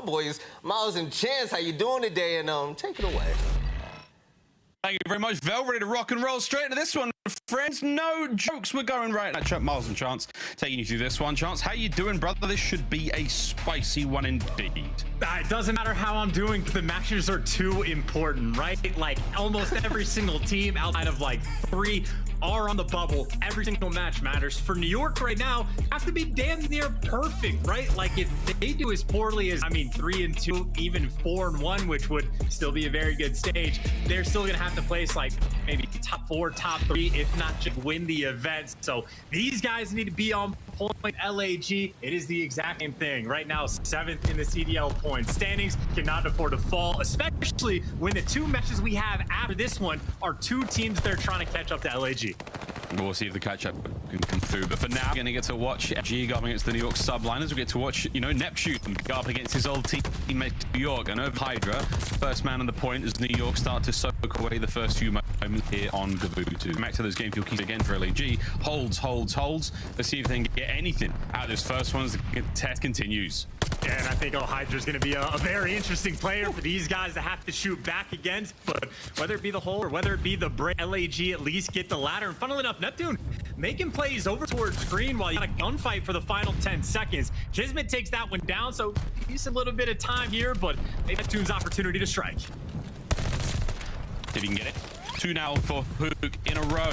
my boys Miles and Chance. How you doing today? And take it away. Thank you very much, Vel. Ready to rock and roll straight into this one, friends. No jokes. We're going right now. Miles and Chance taking you through this one. Chance, how you doing, brother? This should be a spicy one indeed. It doesn't matter how I'm doing. The matches are too important, right? Like almost every single team outside of like 3 are on the bubble. Every single match matters. For New York right now, have to be damn near perfect, right? Like if they do as poorly as, 3-2, even 4-1, which would still be a very good stage, they're still gonna have to place like maybe top 4, top 3, if not just win the event. So these guys need to be on point. LAG, it is the exact same thing. Right now, 7th in the CDL points. Standings cannot afford to fall, especially when the 2 matches we have after this one are 2 teams that are trying to catch up to LAG. We'll see if the catch-up can come through. But for now, we're going to get to watch G go up against the New York Subliners. We get to watch, Neptune go up against his old teammate New York. And over Hydra, first man on the point as New York start to soak away the first few moments here on Gavutu. Back to those game fuel keys again for LAG. Holds. Let's see if they can get anything out of this first one as the test continues. Yeah, and I think Hydra's going to be a very interesting player for these guys to have to shoot back against. But whether it be the hole or whether it be the break, LAG at least get the ladder. And funnily enough, Neptune making plays over towards green while you got a gunfight for the final 10 seconds. Kismet takes that one down, so he's a little bit of time here, but maybe Neptune's opportunity to strike. If he can get it. 2 now for Huke in a row.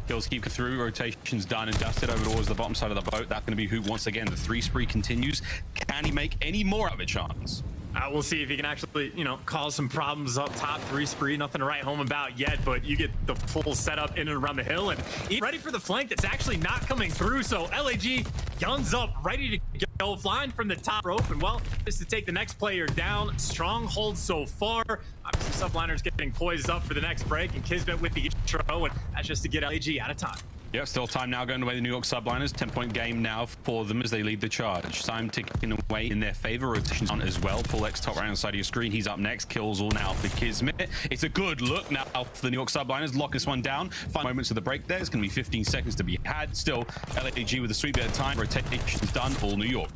Kills keep through, rotations done and dusted over towards the bottom side of the boat. That's going to be Huke once again. The 3 spree continues. Can he make any more of it, Chance? We'll see if he can actually, cause some problems up top. 3 spree, nothing to write home about yet, but you get the full setup in and around the hill and he's ready for the flank that's actually not coming through. So LAG guns up, ready to go, flying from the top rope. And well, just to take the next player down. Stronghold so far. Obviously, Subliners getting poised up for the next break, and Kismet with the intro, and that's just to get LAG out of time. Yeah, still time now going away the New York Subliners. 10-point game now for them as they lead the charge. Time ticking away in their favor. Rotations on as well. Paulehx top right hand side of your screen. He's up next. Kills all now for Kismet. It's a good look now for the New York Subliners. Lock this one down. Final moments of the break there. It's going to be 15 seconds to be had. Still, LAG with a sweet bit of time. Rotations done. All New York.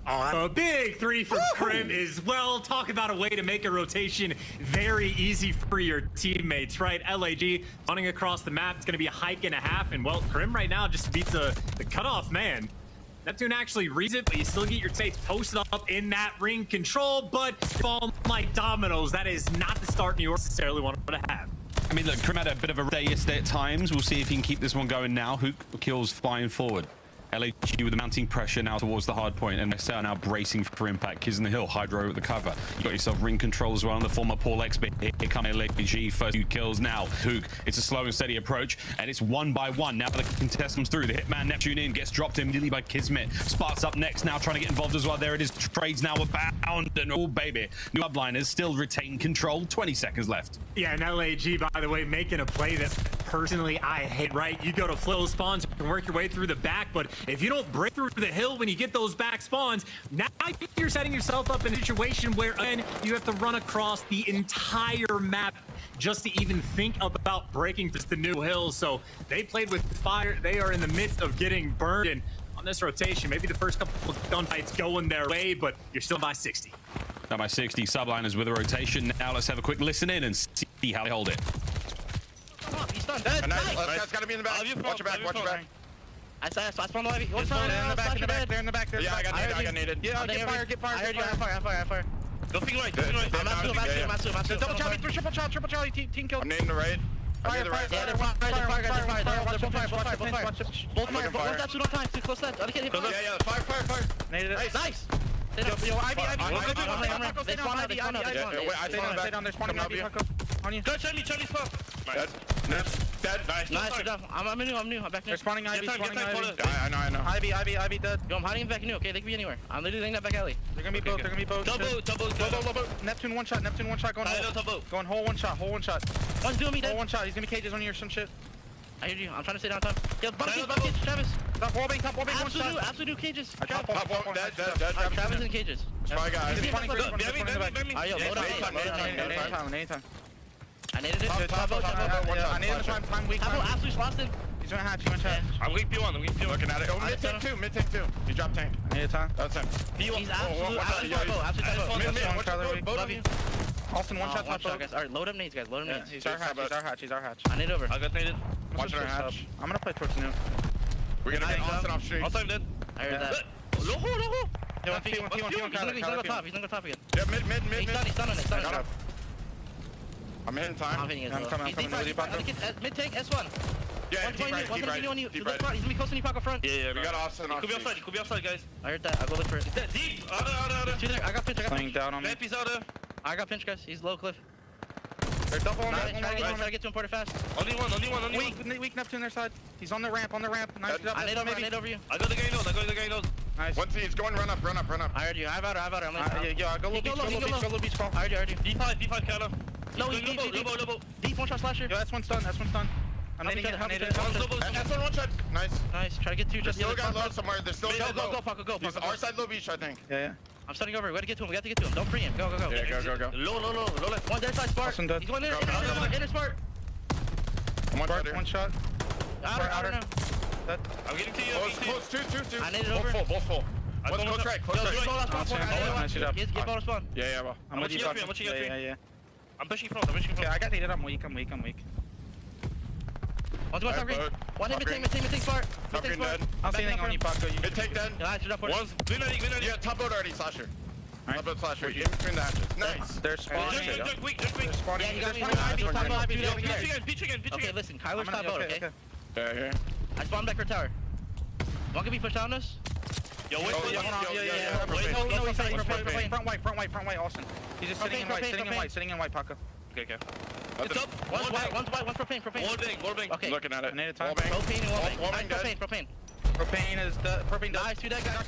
A big 3 from Crim as well. Talk about a way to make a rotation very easy for your teammates, right? LAG running across the map. It's going to be a hike and a half. And, well, Crim right now just beats the cutoff man. Neptune actually reads it, but you still get your takes posted up in that ring control. But fall like dominoes. That is not the start New York necessarily wanted to have. Look, Crim had a bit of a day yesterday at times. We'll see if he can keep this one going now. Huke kills flying forward. LAG with the mounting pressure now towards the hard point, and they are now bracing for impact. Kids in the hill, Hydra at the cover. You got yourself ring control as well on the former Paulehx, but here come LAG. First few kills now. Huke, it's a slow and steady approach, and it's 1 by 1. Now the contest comes through. The hitman Neptune in gets dropped immediately by Kismet. Sparks up next now, trying to get involved as well. There it is. Trades now abound, and oh baby, New Subliners still retain control. 20 seconds left. Yeah, and LAG, by the way, making a play that personally I hate, right? You go to flow spawns and work your way through the back, but if you don't break through the hill when you get those back spawns, now you're setting yourself up in a situation where again, you have to run across the entire map just to even think about breaking just the new hill. So they played with fire. They are in the midst of getting burned. And on this rotation, maybe the first couple of gunfights going their way, but you're still by 60. Now by 60, Subliners with a rotation. Now let's have a quick listen in and see how they hold it. He's done. Dead. Nice. That's gotta be in the back. Watch your back. Watch your back. I spawned the levy. What's They're in the back. They're in the back. Yeah, I got needed. Yeah, get fire. I heard you. I fire. Go finger right. I'm not too. Double Charlie, triple Charlie. Team kill. I'm needing the right. Fire. Both fire. Both that's no time. Too close left. Yeah. Fire. Nice. Yo, Ivy. They spawn Ivy. Stay down. They're spawning Ivy. On you. Go, Charlie spawn. Dead. Nice. I'm new. I'm back new. They're spawning Ivy. I know. Ivy dead. Yo, I'm hiding in back new. Okay, they can be anywhere. I'm literally laying that back alley. They're gonna be both. Double. Neptune one shot. Going hole. Going hole one shot. One's doing me dead. Hole one shot. He's gonna be cages on you or some shit. I hear you. I'm trying to stay down time. Yo, bucket, Travis. Top wall bait, one shot. Absolute cages. Top wall, dead. Travis in cages. Spy guy. Yo, load up. Anytime. I needed it. I need him to try and plan weak. Absolute lost him. He's gonna hatch. I'm weak P1. Looking at it. Oh, mid tank two. He dropped tank. I need a time. That's him. He's absolute one. Mid, That's one. watch out, Love you. Austin, one shot, One top shot, boat. guys. All right, load up nades, guys. Load up Yeah, nades. he's our hatch, he's our hatch, he's our hatch. I need over. I got naded. Watch our hatch. I'm gonna play towards new. We're gonna get Austin off street. Also, dead. I heard that. Loho. Yeah, P1, He's gonna go top. He's gonna go top again. Yeah, mid. He's done on it. I got him. I'm in I'm time. hitting it. I'm coming with you, Paco. Mid tank, S1. Yeah, deep right. He's gonna be close to you, Paco front. Yeah, we got Austin off Could be street. outside. Could be outside, guys. I heard that. I'll go look for it. Deep. Other. Two there. I got pinch. Playing down on me. Vampy's other. I got pinch, guys. He's low cliff. They're double on Nice. that. Try to get to him, Porter fast. Only one. Weak Neptune their side. He's on the ramp. Nice job. I need over you. I got the guy node. Nice. Once he's going, run up. I heard you. I have out. I'm Yeah, go low beach call. I heard you. D5 Callum. No, he's deep. Lobo. Deep, one shot slasher. Yo, that's one's done. I'm nading it. That's one shot. Nice. Nice. Try to get two. There's Just still got low somewhere. There's still got low. Go, Paco, go. He's our side low beach, I think. Yeah. I'm starting over. We gotta get to him. Don't pre him. Go. Yeah, go. Low left. One dead side spark. Awesome, dead. He's going in. Go. Inner spark. I'm on Bart, better. one shot. Outer now. I'm getting to you. Close. Two. I need it over. Both full. Let's go track. Close track. Nice job. Get ball spawn. Yeah, well. I'm with you, watching Paco. you, watching you. Yeah. I'm pushing front. Okay, I got naded. I'm weak. One to my top green. One hit mid spark. Top green dead. I'll see anything on you, Paco. Mid take dead. Yeah, I should have put it. One's green. Yeah, top boat already, Slasher. Alright. Top boat Slasher. In between the hatches. Nice. They're spawning. Just weak. Yeah, you got me. Pitch again. Okay, listen. Kyler's top boat, okay? Yeah, here. I spawned back for tower. One can be pushed down us. Yo, wait. No, he's front white, Austin. He's just sitting in white, Paco. Okay. It's up. One's propane. Wall bang. Okay. Looking at it. Naded time. Propane and wall bang. Wall Nice, bang dead. propane. Propane does. Nice, two dead guys.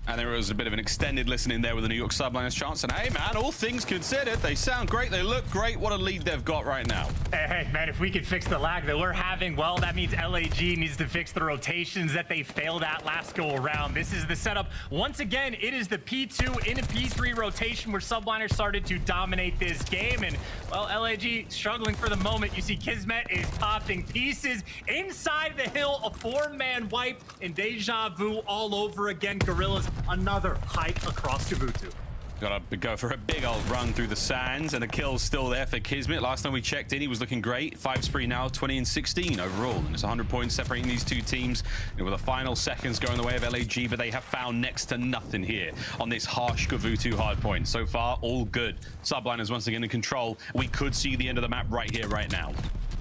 And there was a bit of an extended listening there with the New York Subliners chance. And hey, man, all things considered, they sound great. They look great. What a lead they've got right now. Hey, man, if we could fix the lag that we're having, well, that means LAG needs to fix the rotations that they failed at last go around. This is the setup. Once again, it is the P2 into P3 rotation where Subliners started to dominate this game. And, well, LAG struggling for the moment. You see Kismet is popping pieces inside the hill. A 4-man wipe and deja vu all over again. Guerrillas, another hike across Gavutu. Gotta go for a big old run through the sands, and the kill's still there for Kismet. Last time we checked in, he was looking great. 5 spree now, 20 and 16 overall. And it's 100 points separating these two teams. And with the final seconds going the way of LAG, but they have found next to nothing here on this harsh Gavutu Hardpoint. So far, all good. Subliners once again in control. We could see the end of the map right here, right now.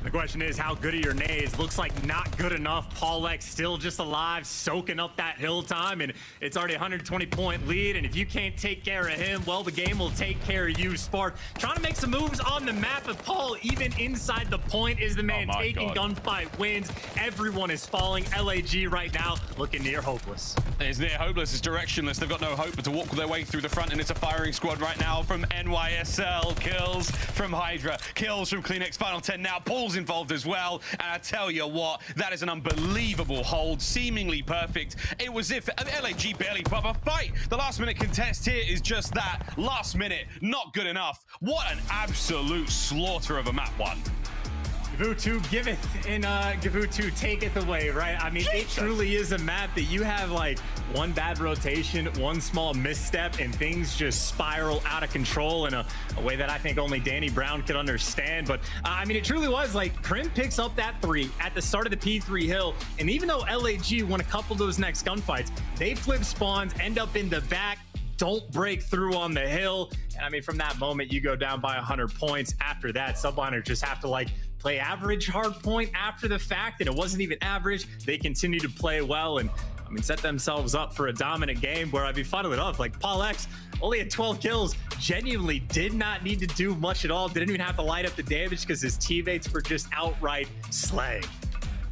The question is, how good are your nades? Looks like not good enough. Paulehx still just alive, soaking up that hill time, and it's already a 120-point lead. And if you can't take care of him, well, the game will take care of you. Spark trying to make some moves on the map, but Paul, even inside the point, is the man taking gunfight wins. Everyone is falling. LAG right now looking near hopeless. It's near hopeless. It's directionless. They've got no hope but to walk their way through the front, and it's a firing squad right now from NYSL. Kills from Hydra. Kills from Cleanx. Final 10 now. Paul's involved as well, and I tell you what, that is an unbelievable hold, seemingly perfect. It was if LAG barely put up a fight. The last minute contest here is just that, last minute, not good enough. What an absolute slaughter of a map one. Gavutu giveth and Gavutu taketh away, right? I mean, it truly is a map that you have like one bad rotation, one small misstep, and things just spiral out of control in a way that I think only Danny Brown could understand. But I mean, it truly was like Crim picks up that 3 at the start of the P3 hill, and even though LAG won a couple of those next gunfights, they flip spawns, end up in the back, don't break through on the hill. And I mean, from that moment, you go down by 100 points. After that, Subliners just have to like play average hard point after the fact, and it wasn't even average. They continue to play well and I mean set themselves up for a dominant game where I'd be funnily enough, like Paulehx only had 12 kills, genuinely did not need to do much at all, didn't even have to light up the damage because his teammates were just outright slaying.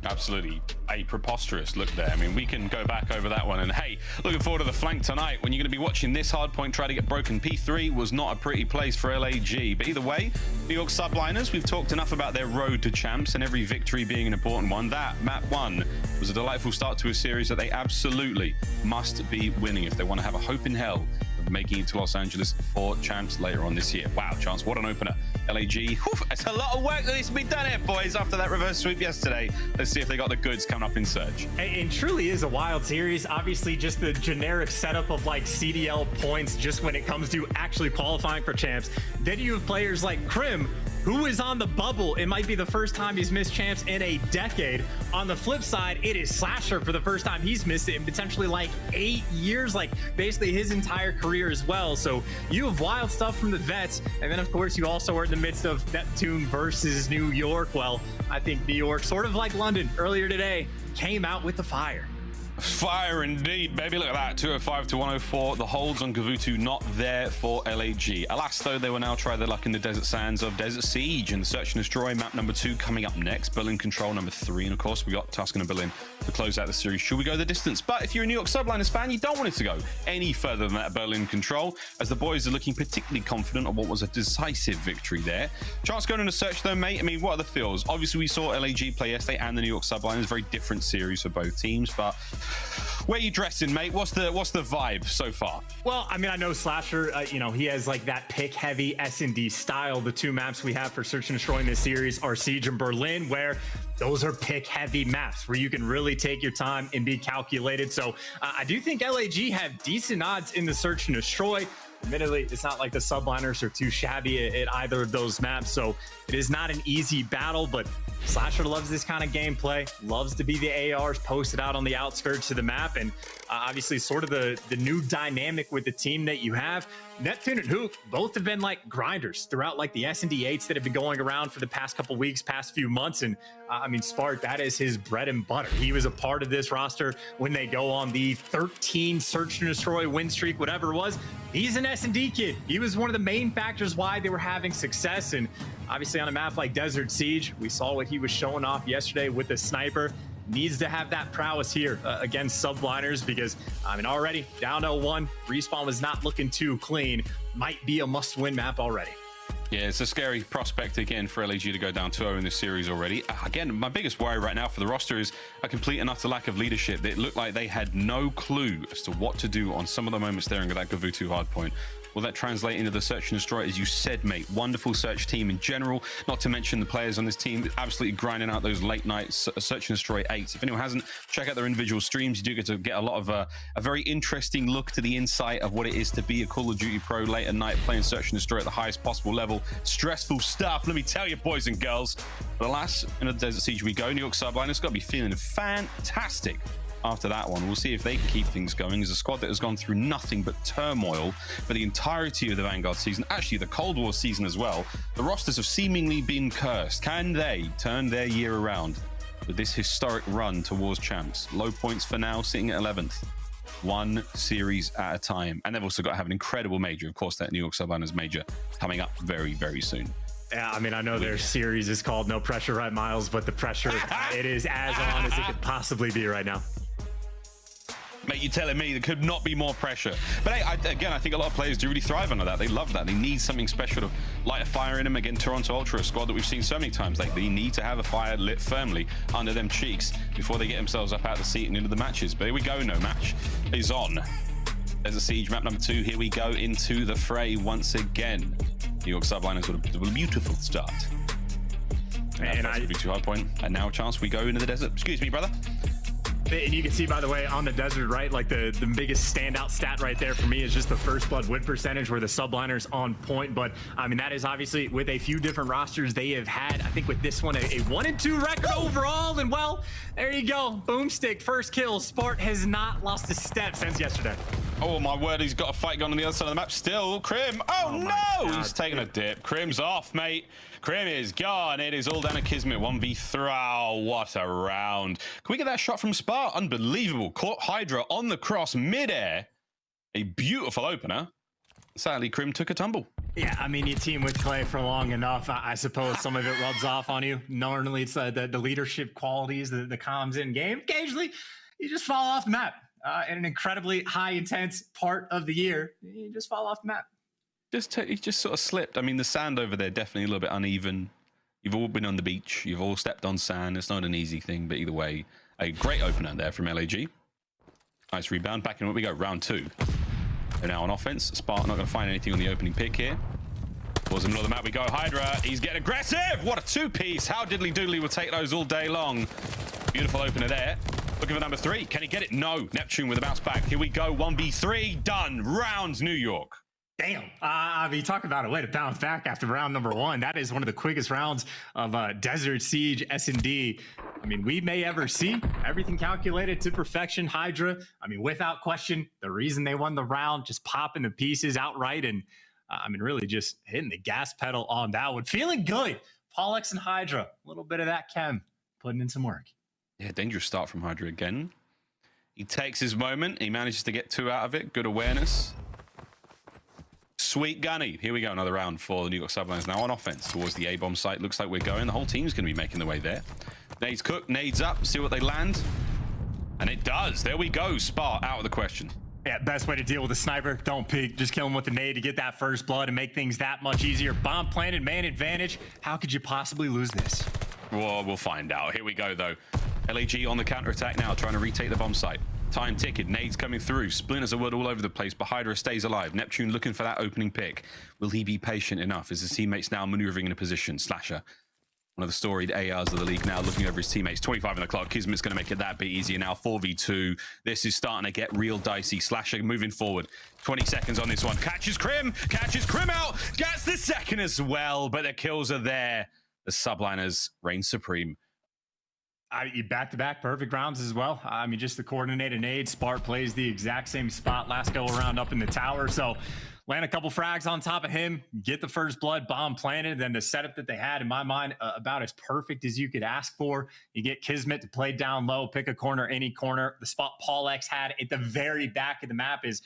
Absolutely a preposterous look there. I mean, we can go back over that one. And hey, looking forward to the flank tonight when you're going to be watching this hardpoint try to get broken. P3 was not a pretty place for LAG. But either way, New York Subliners, we've talked enough about their road to champs and every victory being an important one. That map 1 was a delightful start to a series that they absolutely must be winning if they want to have a hope in hell of making it to Los Angeles for champs later on this year. Wow, Chance, what an opener. LAG, whew, it's a lot of work that needs to be done here, boys, after that reverse sweep yesterday. Let's see if they got the goods coming up in Surge. It truly is a wild series. Obviously, just the generic setup of like CDL points just when it comes to actually qualifying for champs. Then you have players like Crim, who is on the bubble. It might be the first time he's missed champs in a decade. On the flip side, it is Slasher for the first time he's missed it in potentially like 8 years, like basically his entire career as well. So you have wild stuff from the vets. And then of course you also are in the midst of Neptune versus New York. Well, I think New York, sort of like London earlier today, came out with the fire. Fire indeed, baby. Look at that. 205 to 104. The holds on Gavutu not there for LAG. Alas, though, they will now try their luck in the desert sands of Desert Siege and the Search and Destroy map number 2 coming up next. Berlin Control number 3. And of course, we got Tuscan and Berlin to close out the series. Should we go the distance? But if you're a New York Subliners fan, you don't want it to go any further than that Berlin Control, as the boys are looking particularly confident of what was a decisive victory there. Chance going on a search, though, mate. I mean, what are the feels? Obviously, we saw LAG play yesterday and the New York Subliners. Very different series for both teams, but where you dressing, mate? What's the vibe so far? Well, I mean, I know Slasher, you know, he has like that pick heavy S&D style. The 2 maps we have for Search and Destroy in this series are Siege and Berlin, where those are pick heavy maps where you can really take your time and be calculated. So I do think LAG have decent odds in the Search and Destroy. Admittedly, it's not like the Subliners are too shabby at either of those maps, so it is not an easy battle, but Slasher loves this kind of gameplay, loves to be the ARs posted out on the outskirts of the map, and obviously sort of the new dynamic with the team that you have. Neptune and Huke both have been like grinders throughout like the S&D 8s that have been going around for the past couple weeks, past few months, and I mean, Spark, that is his bread and butter. He was a part of this roster when they go on the 13 Search and Destroy win streak, whatever it was. He's an S&D kid. He was one of the main factors why they were having success, and obviously on a map like Desert Siege, we saw what he was showing off yesterday with the sniper. Needs to have that prowess here against Subliners, because I mean, already down 0-1, respawn was not looking too clean. Might be a must-win map already. Yeah, it's a scary prospect again for LAG to go down 2-0 in this series already. Again, my biggest worry right now for the roster is a complete and utter lack of leadership. It looked like they had no clue as to what to do on some of the moments there in that Gavutu Hardpoint. Will that translate into the Search and Destroy? As you said, mate, wonderful search team in general, not to mention the players on this team absolutely grinding out those late night Search and Destroy 8s. If anyone hasn't, check out their individual streams. You do get to get a lot of a very interesting look to the insight of what it is to be a Call of Duty pro late at night playing Search and Destroy at the highest possible level. Stressful stuff, let me tell you, boys and girls. But alas, in the Desert Siege we go. New York Subliners got to be feeling fantastic after that one. We'll see if they can keep things going as a squad that has gone through nothing but turmoil for the entirety of the Vanguard season, actually the Cold War season as well. The rosters have seemingly been cursed. Can they turn their year around with this historic run towards champs? Low points for now, sitting at 11th. One series at a time. And they've also got to have an incredible major, of course, that New York Subliners major coming up very, very soon. Yeah, I mean, I know their series is called No Pressure, Right, Miles, but the pressure, it is as on as it could possibly be right now. Mate, you're telling me there could not be more pressure. But hey, again, I think a lot of players do really thrive under that. They love that. They need something special to light a fire in them. Again, Toronto Ultra, a squad that we've seen so many times. Like, they need to have a fire lit firmly under them cheeks before they get themselves up out of the seat and into the matches. But here we go, no match is on. There's a Siege map number 2. Here we go into the fray once again. New York Subliners with a beautiful start. And Gavutu Hardpoint, and now a chance we go into the desert. Excuse me, brother. And you can see, by the way, on the desert, right, like the biggest standout stat right there for me is just the first blood win percentage, where the Subliners on point. But I mean, that is obviously with a few different rosters they have had. I think with this one, a 1-2 record overall. And well, there you go. Boomstick, first kill. Spart has not lost a step since yesterday. Oh my word, he's got a fight going on the other side of the map still. Crim, oh no! He's taking a dip. Crim's off, mate. Crim is gone. It is all down to Kismet. 1v3. Oh, what a round. Can we get that shot from Spa? Unbelievable. Caught Hydra on the cross midair. A beautiful opener. Sadly, Crim took a tumble. Yeah, I mean, you team with Clay for long enough. I suppose some of it rubs off on you. Normally, it's the leadership qualities, the comms in game. Occasionally, you just fall off the map. In an incredibly high intense part of the year, you just fall off the map. He just sort of slipped. I mean, the sand over there definitely a little bit uneven. You've all been on the beach. You've all stepped on sand. It's not an easy thing, but either way, a great opener there from LAG. Nice rebound. Back in what we go, round 2. They're now on offense. Spark not going to find anything on the opening pick here. Towards the middle of the map we go. Hydra, he's getting aggressive. What a two-piece. How diddly doodly will take those all day long. Beautiful opener there. Looking for number 3. Can he get it? No. Neptune with a bounce back. Here we go. 1v3. Done. Round New York. Damn. I mean, talk about a way to bounce back after round number 1. That is one of the quickest rounds of Desert Siege S&D. I mean, we may ever see. Everything calculated to perfection. Hydra, I mean, without question, the reason they won the round, just popping the pieces outright and, I mean, really just hitting the gas pedal on that one. Feeling good. Paulehx and Hydra, a little bit of that chem, putting in some work. Yeah, dangerous start from Hydra again. He takes his moment. He manages to get 2 out of it. Good awareness. Sweet gunny. Here we go. Another round for the New York Subliners now on offense towards the A-bomb site. Looks like we're going. The whole team's going to be making their way there. Nades cooked. Nades up. See what they land. And it does. There we go. Spot out of the question. Yeah, best way to deal with a sniper. Don't peek. Just kill him with the nade to get that first blood and make things that much easier. Bomb planted, man advantage. How could you possibly lose this? Well, we'll find out. Here we go, though. LAG on the counterattack now, trying to retake the bomb site. Time ticking, nades coming through, splinters of wood all over the place, but Hydra stays alive. Neptune looking for that opening pick. Will he be patient enough? Is his teammates now maneuvering in a position? Slasher, one of the storied ARs of the league now, looking over his teammates. 25 on the clock. Kismet's going to make it that bit easier now. 4v2. This is starting to get real dicey. Slasher moving forward. 20 seconds on this one. Catches Crim out. Gets the second as well, but the kills are there. The Subliners reign supreme. Back-to-back perfect rounds as well. I mean, just the coordinated nade. Spart plays the exact same spot last go around up in the tower. So land a couple frags on top of him, get the first blood, bomb planted. Then the setup that they had, in my mind, about as perfect as you could ask for. You get Kismet to play down low, pick a corner, any corner. The spot Paulehx had at the very back of the map is,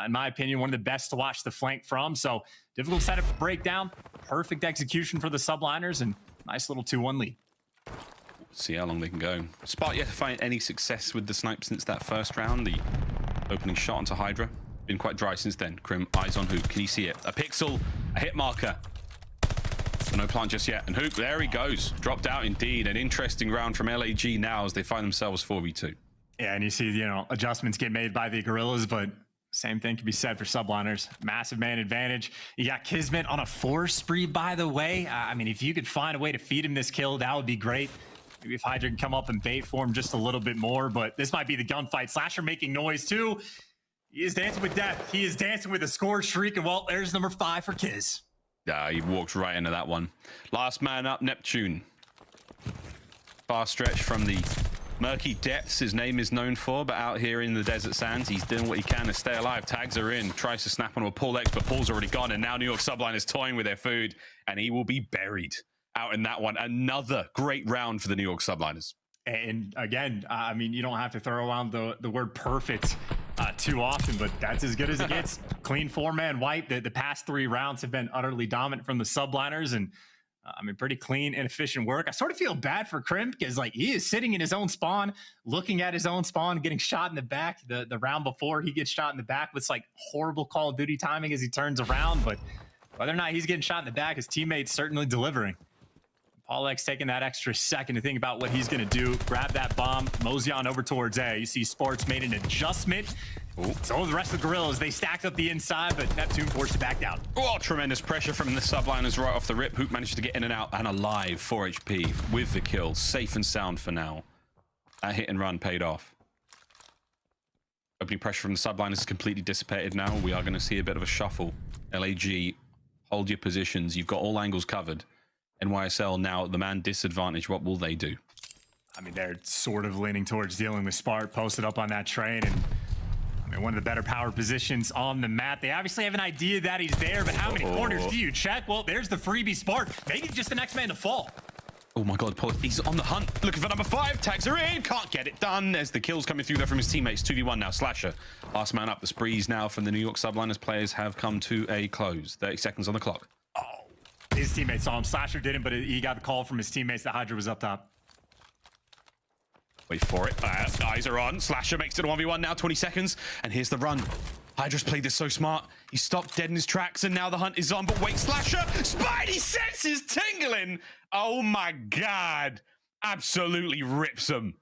in my opinion, one of the best to watch the flank from. So difficult setup to break down. Perfect execution for the Subliners and nice little 2-1 lead. See how long they can go. Spot yet to find any success with the snipe since that first round. The opening shot onto Hydra. Been quite dry since then. Crim, eyes on Huke. Can you see it? A pixel, a hit marker. But no plant just yet. And Huke, there he goes. Dropped out indeed. An interesting round from LAG now as they find themselves 4v2. Yeah, and you see, you know, adjustments get made by the Guerrillas, but same thing can be said for Subliners. Massive man advantage. You got Kismet on a 4 spree, by the way. I mean, if you could find a way to feed him this kill, that would be great. Maybe if Hydra can come up and bait for him just a little bit more, but this might be the gunfight. Slasher making noise too. He is dancing with death. He is dancing with a score streak, and well, there's number 5 for Kiz. Yeah, he walked right into that one. Last man up, Neptune. Far stretch from the murky depths his name is known for, but out here in the desert sands, he's doing what he can to stay alive. Tags are in, tries to snap onto a Paulehx, but Paul's already gone, and now New York Subliners is toying with their food, and he will be buried out in that one. Another great round for the New York Subliners. And again, I mean, you don't have to throw around the word perfect too often, but that's as good as it gets. Clean 4-man wipe. The past 3 rounds have been utterly dominant from the Subliners, and I mean, pretty clean and efficient work. I sort of feel bad for Crim because, like, he is sitting in his own spawn, looking at his own spawn, getting shot in the back. The round before, he gets shot in the back with like horrible Call of Duty timing as he turns around. But whether or not he's getting shot in the back, his teammates certainly delivering. Paulehx taking that extra second to think about what he's going to do. Grab that bomb, mosey on over towards A. You see Sports made an adjustment. Ooh. So the rest of the Guerrillas, they stacked up the inside, but Neptune forced it back down. Oh, tremendous pressure from the Subliners right off the rip. Huke managed to get in and out and alive. 4 HP with the kill. Safe and sound for now. That hit and run paid off. Opening pressure from the Subliners is completely dissipated now. We are going to see a bit of a shuffle. LAG, hold your positions. You've got all angles covered. NYSL now the man disadvantage. What will they do? I mean, they're sort of leaning towards dealing with Spart, posted up on that train, and I mean, one of the better power positions on the map. They obviously have an idea that he's there, but how many corners do you check? Well, there's the freebie Spart. Maybe just the next man to fall. Oh my God, he's on the hunt, looking for number 5. Tags are in, can't get it done. There's the kills coming through there from his teammates. 2v1 now, Slasher. Last man up. The sprees now from the New York Subliners players have come to a close. 30 seconds on the clock. His teammates saw him. Slasher didn't, but he got the call from his teammates that Hydra was up top. Wait for it. Eyes are on. Slasher makes it a 1v1 now, 20 seconds. And here's the run. Hydra's played this so smart. He stopped dead in his tracks, and now the hunt is on. But wait, Slasher! Spidey senses tingling! Oh my God. Absolutely rips him.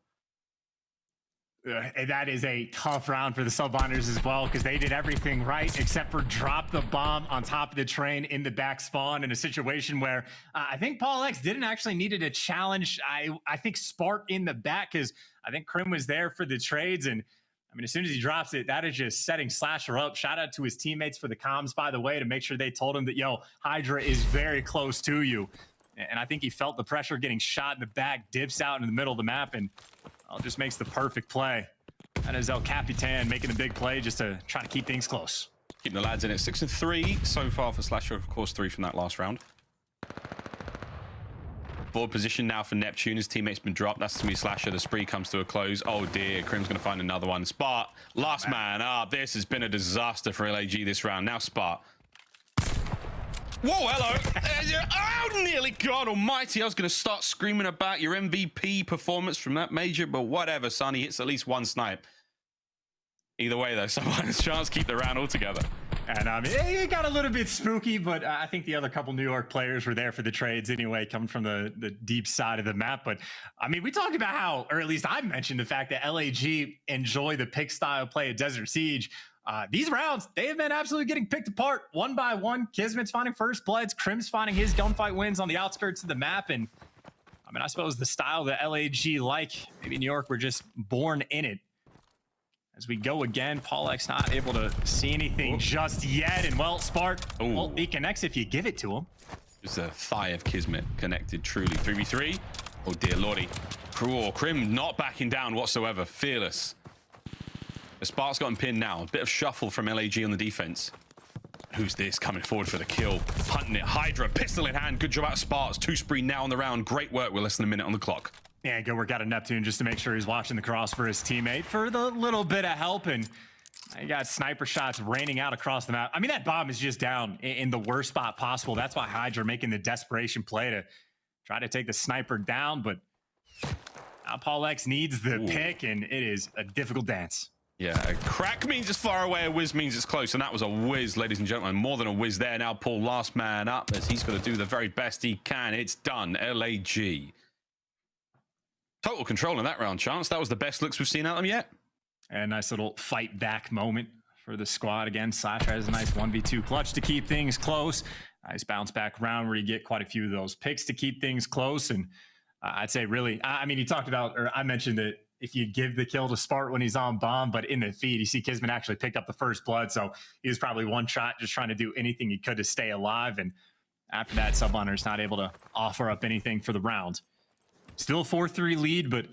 And that is a tough round for the Subliners as well, because they did everything right except for drop the bomb on top of the train in the back spawn in a situation where I think Paulehx didn't actually needed a challenge. I think Spark in the back, because I think Crim was there for the trades. And I mean, as soon as he drops it, that is just setting Slasher up. Shout out to his teammates for the comms, by the way, to make sure they told him that, yo, Hydra is very close to you. And I think he felt the pressure getting shot in the back, dips out in the middle of the map, and just makes the perfect play. That is El Capitan making the big play just to try to keep things close. Keeping the lads in at 6-3 so far for Slasher, of course, 3 from that last round. Forward position now for Neptune. His teammate's been dropped. That's to me, Slasher. The spree comes to a close. Oh dear, Crim's going to find another one. Spart, last man up. This has been a disaster for LAG this round. Now Spart. Whoa, hello. Oh, nearly God almighty. I was going to start screaming about your MVP performance from that Major, but whatever, son. He hits at least one snipe. Either way, though, someone has a chance to keep the round all together. And it got a little bit spooky, but I think the other couple New York players were there for the trades anyway, coming from the deep side of the map. But I mean, we talked about how, or at least I mentioned the fact that LAG enjoy the pick style play at Desert Siege. These rounds, they have been absolutely getting picked apart one by one. Kismet's finding first bloods, Crim's finding his gunfight wins on the outskirts of the map. And I mean, I suppose the style that LAG like, maybe New York were just born in it. As we go again, Paulehx not able to see anything just yet. And well, Spark, well, he connects if you give it to him. Just a thigh of Kismet connected truly. 3v3. Oh dear lordy. Cruel. Crim not backing down whatsoever. Fearless. The Spark's gotten pinned now. A bit of shuffle from LAG on the defense. Who's this coming forward for the kill? Hunting it. Hydra, pistol in hand. Good job out of Sparks. 2 spree now on the round. Great work. We're less than a minute on the clock. Yeah, good work out of Neptune just to make sure he's watching the cross for his teammate for the little bit of help. And you got sniper shots raining out across the map. I mean, that bomb is just down in the worst spot possible. That's why Hydra making the desperation play to try to take the sniper down. But now Paulehx needs the pick, and it is a difficult dance. Yeah, a crack means it's far away, a whiz means it's close, and that was a whiz, ladies and gentlemen. More than a whiz there. Now Paul, last man up, as he's got to do the very best he can. It's done. LAG. Total control in that round, Chance. That was the best looks we've seen out of them yet. And a nice little fight back moment for the squad. Again, Slasher has a nice 1v2 clutch to keep things close. Nice bounce back round where you get quite a few of those picks to keep things close. And I'd say really, I mean, you talked about, or I mentioned that if you give the kill to Spart when he's on bomb, but in the feed, you see Kismet actually picked up the first blood. So he was probably one shot just trying to do anything he could to stay alive. And after that, Subliner's not able to offer up anything for the round. Still a 4-3 lead, but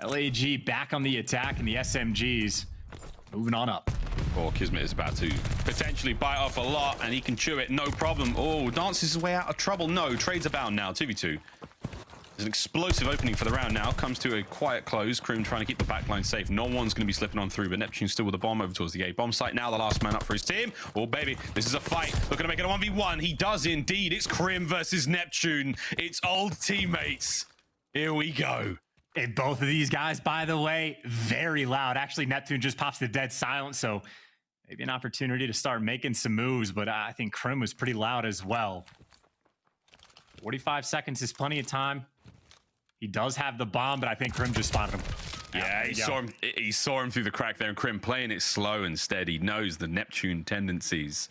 LAG back on the attack, and the SMGs moving on up. Oh, Kismet is about to potentially bite off a lot, and he can chew it, no problem. Oh, dances his way out of trouble. No, trades abound now, 2v2. There's an explosive opening for the round now. Comes to a quiet close. Crim trying to keep the backline safe. No one's going to be slipping on through, but Neptune still with the bomb over towards the A bomb site. Now the last man up for his team. Oh, baby, this is a fight. Looking to make it a 1v1. He does indeed. It's Crim versus Neptune. It's old teammates. Here we go. And both of these guys, by the way, very loud. Actually, Neptune just pops the dead silence, so maybe an opportunity to start making some moves, but I think Crim was pretty loud as well. 45 seconds is plenty of time. He does have the bomb, but I think Crim just spotted him. Yeah, he saw him through the crack there, and Crim playing it slow and steady, knows the Neptune tendencies.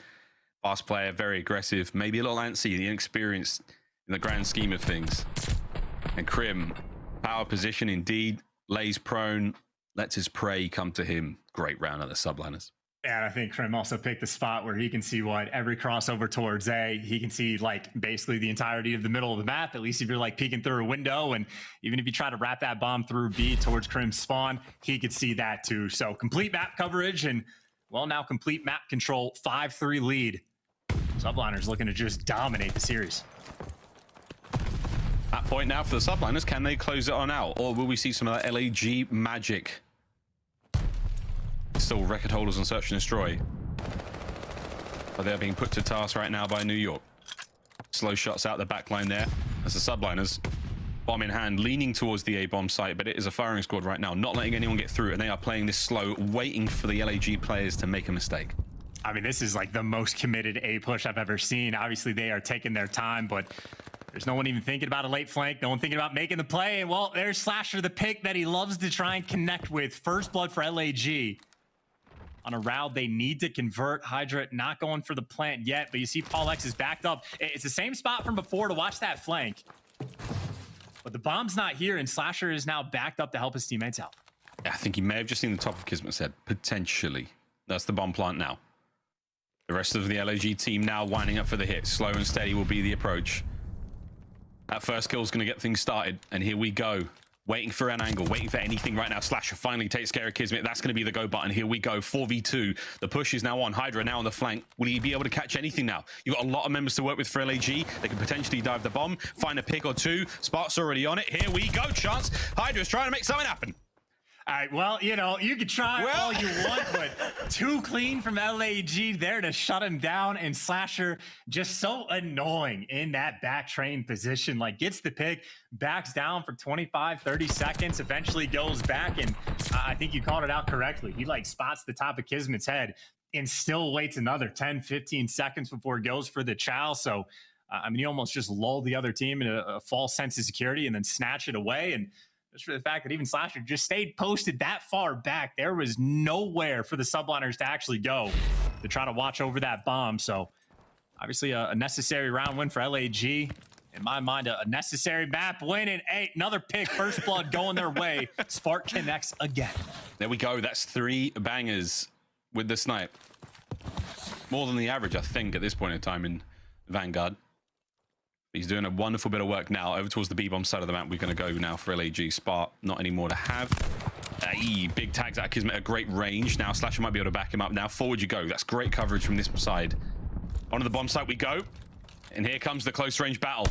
Fast player, very aggressive, maybe a little antsy, inexperienced in the grand scheme of things. And Crim, power position indeed, lays prone, lets his prey come to him. Great round of the Subliners. And I think Crim also picked the spot where he can see what every crossover towards A. He can see like basically the entirety of the middle of the map, at least if you're like peeking through a window. And even if you try to wrap that bomb through B towards Crim's spawn, he could see that too. So complete map coverage and, well, now complete map control, 5-3 lead. Subliners looking to just dominate the series. At point now for the Subliners, can they close it on out? Or will we see some of that LAG magic? Still record holders on search and destroy. But they're being put to task right now by New York. Slow shots out the back line there. As the Subliners, bomb in hand, leaning towards the A-bomb site, but it is a firing squad right now, not letting anyone get through, and they are playing this slow, waiting for the LAG players to make a mistake. I mean, this is like the most committed A push I've ever seen. Obviously, they are taking their time, but There's no one even thinking about a late flank. No one thinking about making the play. And well, there's Slasher, the pick that he loves to try and connect with. First blood for LAG. On a route they need to convert. Hydra not going for the plant yet, but you see Paulehx is backed up. It's the same spot from before to watch that flank. But the bomb's not here, and Slasher is now backed up to help his teammates out. I think he may have just seen the top of Kismet's head, potentially. That's the bomb plant now. The rest of the LAG team now winding up for the hit. Slow and steady will be the approach. That first kill is going to get things started, and here we go. Waiting for an angle, waiting for anything right now. Slasher finally takes care of Kismet. That's going to be the go button. Here we go, 4v2. The push is now on. Hydra now on the flank. Will he be able to catch anything now? You've got a lot of members to work with for LAG. They can potentially dive the bomb, find a pick or two. Spark's already on it. Here we go, chance. Hydra's trying to make something happen. All right, well, you know, you can try all you want, but too clean from LAG there to shut him down. And Slasher just so annoying in that back train position. Like, gets the pick, backs down for 25, 30 seconds, eventually goes back. And I think you called it out correctly. He, like, spots the top of Kismet's head and still waits another 10, 15 seconds before he goes for the chow. So, I mean, you almost just lull the other team in a false sense of security and then snatch it away. And just for the fact that even Slasher just stayed posted that far back, there was nowhere for the Subliners to actually go to try to watch over that bomb. So obviously a necessary round win for LAG. In my mind, a necessary map win. And hey, another pick, first blood going their way. Spark connects again. There we go. That's 3 bangers with the snipe. More than the average, I think, at this point in time in Vanguard. He's doing a wonderful bit of work now. Over towards the B-bomb side of the map, we're going to go now for LAG. Spark, not anymore to have. Big tags out Kismet at great range. Now Slasher might be able to back him up. Now forward you go. That's great coverage from this side. Onto the bomb site we go. And here comes the close range battle.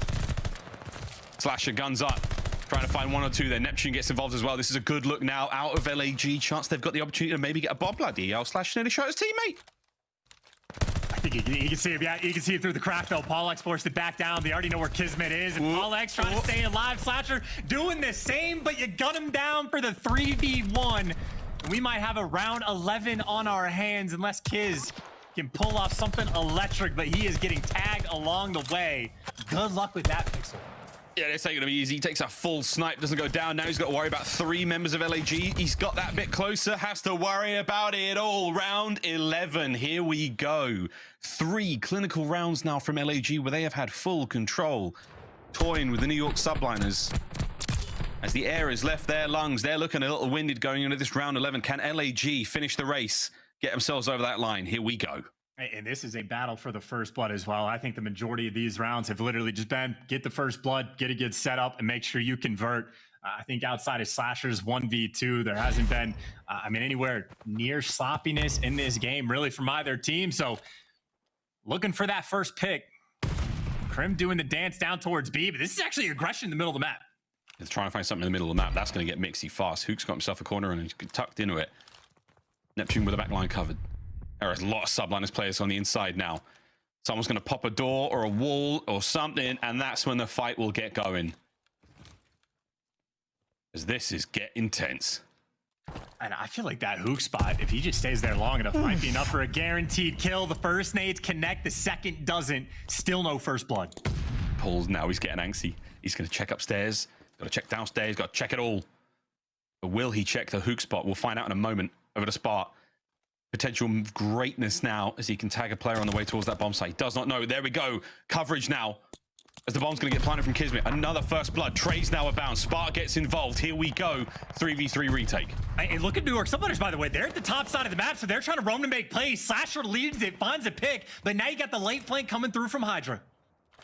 Slasher guns up. Trying to find 1 or 2 there. Neptune gets involved as well. This is a good look now out of LAG. Chance they've got the opportunity to maybe get a bomb. Bloody hell, Slasher nearly shot his teammate. I think you can see it. Yeah, you can see it through the crack though. Paulehx forced it back down. They already know where Kismet is. And Paulehx trying to stay alive. Slasher doing the same, but you gun him down for the 3v1. We might have a round 11 on our hands unless Kiz can pull off something electric, but he is getting tagged along the way. Good luck with that, Pixel. Yeah, this ain't gonna be easy. He takes a full snipe, doesn't go down. Now he's got to worry about 3 members of LAG. He's got that bit closer, has to worry about it all. Round 11, here we go. 3 clinical rounds now from LAG where they have had full control. Toying with the New York Subliners. As the air has left their lungs, they're looking a little winded going into this round 11. Can LAG finish the race, get themselves over that line? Here we go. And this is a battle for the first blood as well. I think the majority of these rounds have literally just been get the first blood, get a good setup, and make sure you convert. I think outside of Slashers 1v2, there hasn't been, anywhere near sloppiness in this game, really, from either team. So looking for that first pick. Crim doing the dance down towards B, but this is actually aggression in the middle of the map. He's trying to find something in the middle of the map. That's going to get mixy fast. Huke's got himself a corner and he's tucked into it. Neptune with the back line covered. There is a lot of Subliners players on the inside now. Someone's going to pop a door or a wall or something, and that's when the fight will get going. As this is get intense. And I feel like that Huke spot, if he just stays there long enough, might be enough for a guaranteed kill. The first nades connect, the second doesn't. Still no first blood. Paul's now, he's getting antsy. He's going to check upstairs, got to check downstairs, got to check it all. But will he check the Huke spot? We'll find out in a moment over the Spark. Potential greatness now as he can tag a player on the way towards that bomb site. He does not know. There we go. Coverage now as the bomb's going to get planted from Kismet. Another first blood. Trey's now abound. Spark gets involved. Here we go. 3v3 retake. And look at New York Subliners, by the way. They're at the top side of the map, so they're trying to roam to make plays. Slasher leads it, finds a pick, but now you got the late flank coming through from Hydra.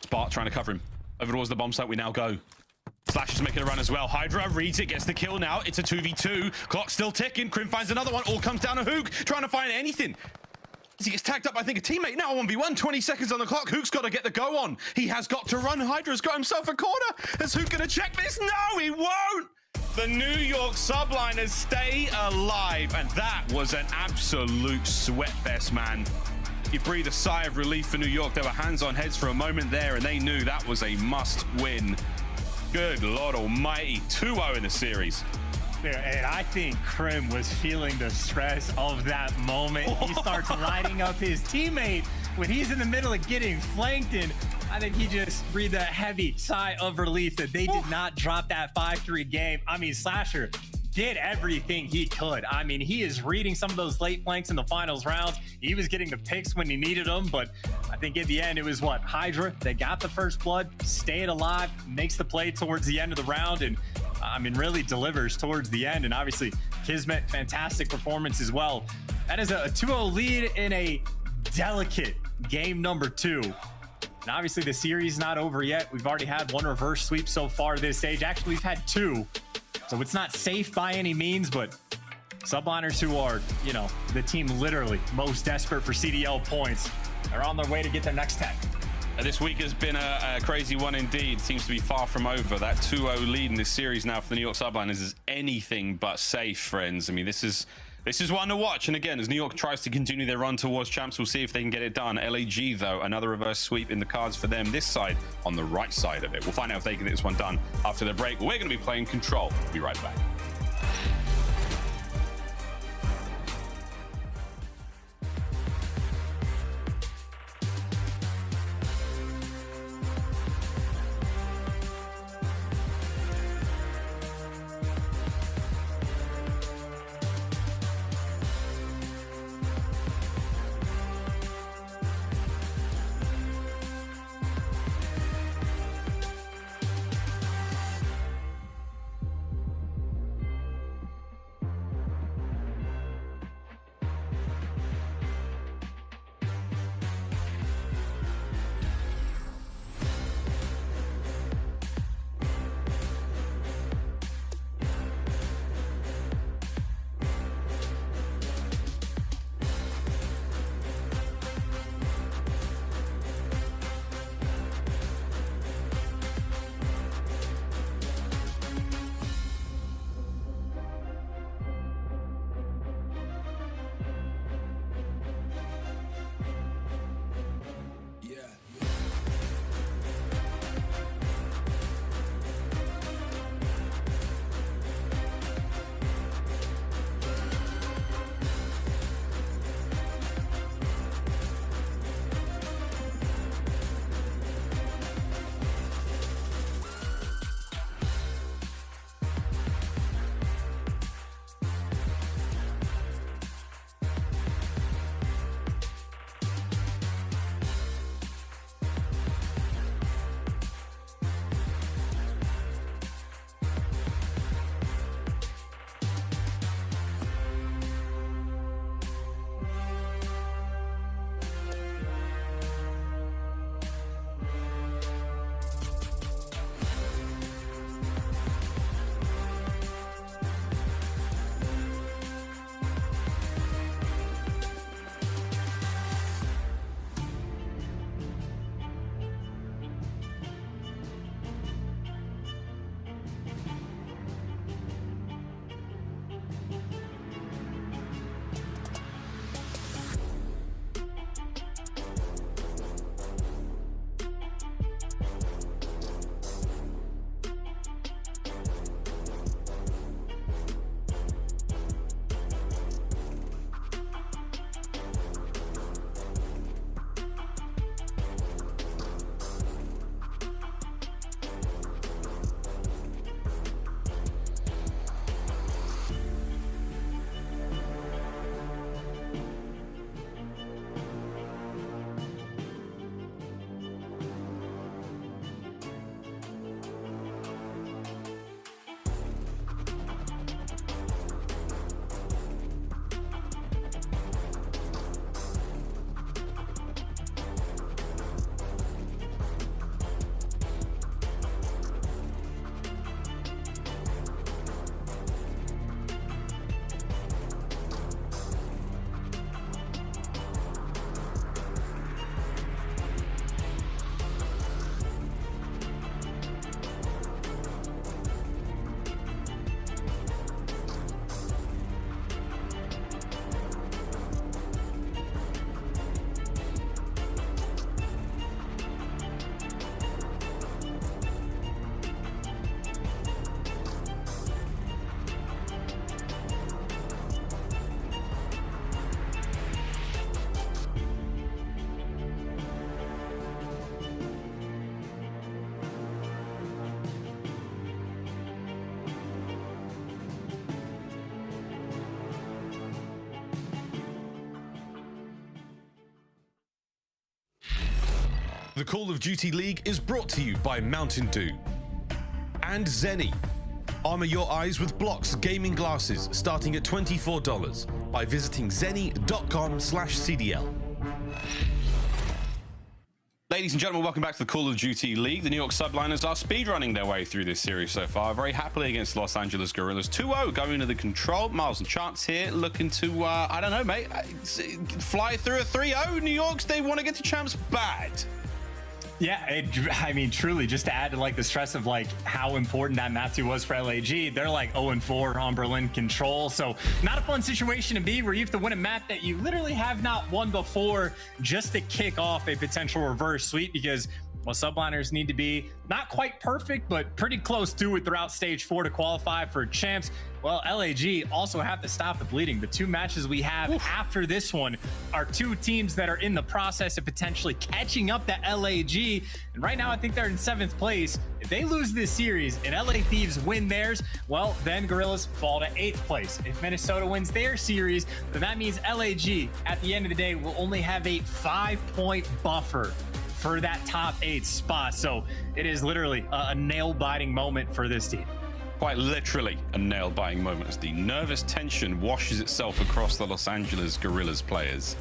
Spark trying to cover him. Over towards the bomb site we now go. Slash is making a run as well. Hydra reads it, gets the kill now. It's a 2v2. Clock still ticking. Crim finds another one. All comes down to Huke, trying to find anything. As he gets tagged up, I think, a teammate. Now 1v1, 20 seconds on the clock. Huke's got to get the go on. He has got to run. Hydra's got himself a corner. Is Huke going to check this? No, he won't. The New York Subliners stay alive. And that was an absolute sweat fest, man. You breathe a sigh of relief for New York. They were hands on heads for a moment there, and they knew that was a must win. Good Lord almighty, 2-0 in the series. Yeah, and I think Crim was feeling the stress of that moment. He starts lighting up his teammate when he's in the middle of getting flanked, and I think he just breathed a heavy sigh of relief that they did not drop that 5-3 game. I mean, Slasher did everything he could. I mean, he is reading some of those late flanks in the finals rounds. He was getting the picks when he needed them, but I think in the end, it was what? Hydra, they got the first blood, stayed alive, makes the play towards the end of the round, and I mean, really delivers towards the end. And obviously, Kismet, fantastic performance as well. That is a 2-0 lead in a delicate game number 2. And obviously, the series is not over yet. We've already had 1 reverse sweep so far this stage. Actually, we've had 2. So it's not safe by any means, but Subliners, who are, you know, the team literally most desperate for CDL points, are on their way to get their next 10. This week has been a crazy one indeed. Seems to be far from over. That 2-0 lead in this series now for the New York Subliners is anything but safe, friends. I mean, this is one to watch. And again, as New York tries to continue their run towards champs, we'll see if they can get it done. LAG, though, another reverse sweep in the cards for them this side, on the right side of it. We'll find out if they can get this one done after the break. We're going to be playing Control. Be right back. The Call of Duty League is brought to you by Mountain Dew and Zenny. Armor your eyes with Blocks gaming glasses starting at $24 by visiting zenny.com/CDL. Ladies and gentlemen, welcome back to the Call of Duty League. The New York Subliners are speedrunning their way through this series so far, very happily against Los Angeles Guerrillas. 2-0 going to the control. Miles and Chance here looking to, I don't know, mate, fly through a 3-0. New York's, they want to get to champs bad. Yeah, I mean, truly, just to add to like the stress of like how important that map 2 was for LAG, they're like 0-4 on Berlin control. So not a fun situation to be where you have to win a map that you literally have not won before just to kick off a potential reverse sweep, because well, Subliners need to be not quite perfect, but pretty close to it throughout stage 4 to qualify for champs. Well, LAG also have to stop the bleeding. The 2 matches we have after this one are 2 teams that are in the process of potentially catching up to LAG. And right now, I think they're in 7th place. If they lose this series and LA Thieves win theirs, well, then Guerrillas fall to 8th place. If Minnesota wins their series, then that means LAG, at the end of the day, will only have a 5-point buffer for that top 8 spot. So it is literally a nail-biting moment for this team. Quite literally a nail-biting moment as the nervous tension washes itself across the Los Angeles Guerrillas players.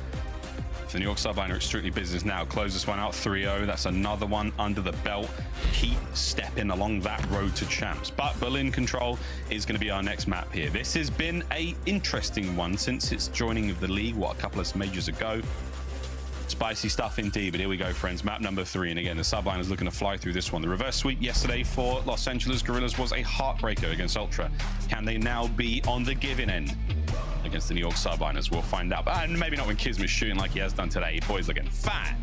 For the New York Subliner, it's strictly business now. Close this one out 3-0. That's another one under the belt. Keep stepping along that road to champs. But Berlin control is going to be our next map here. This has been an interesting one since its joining of the league, what, a couple of majors ago. Spicy stuff indeed, but here we go, friends. Map number 3, and again, the Subliners looking to fly through this one. The reverse sweep yesterday for Los Angeles Guerrillas was a heartbreaker against Ultra. Can they now be on the giving end against the New York Subliners? We'll find out. But maybe not when Kismet's shooting like he has done today. Boys looking fat.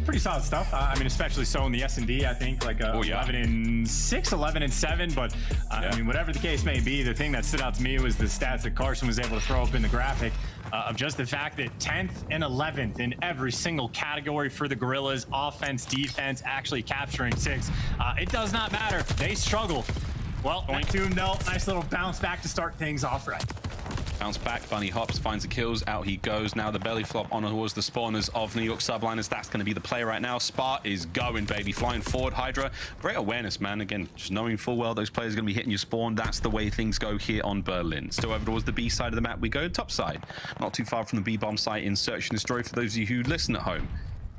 Pretty solid stuff. I mean, especially so in the S&D, I think, like 11-6, 11-7. But I mean, whatever the case may be, the thing that stood out to me was the stats that Carson was able to throw up in the graphic of just the fact that 10th and 11th in every single category for the Guerrillas, offense, defense, actually capturing 6. It does not matter. They struggle. Well, point to him though. Nice little bounce back to start things off right. Bounce back, Bunny hops, finds the kills, out he goes. Now the belly flop on towards the spawners of New York Subliners. That's going to be the play right now. Spark is going, baby. Flying forward, Hydra. Great awareness, man. Again, just knowing full well those players are going to be hitting your spawn. That's the way things go here on Berlin. Still over towards the B side of the map we go. Top side. Not too far from the B-bomb site in Search and Destroy for those of you who listen at home.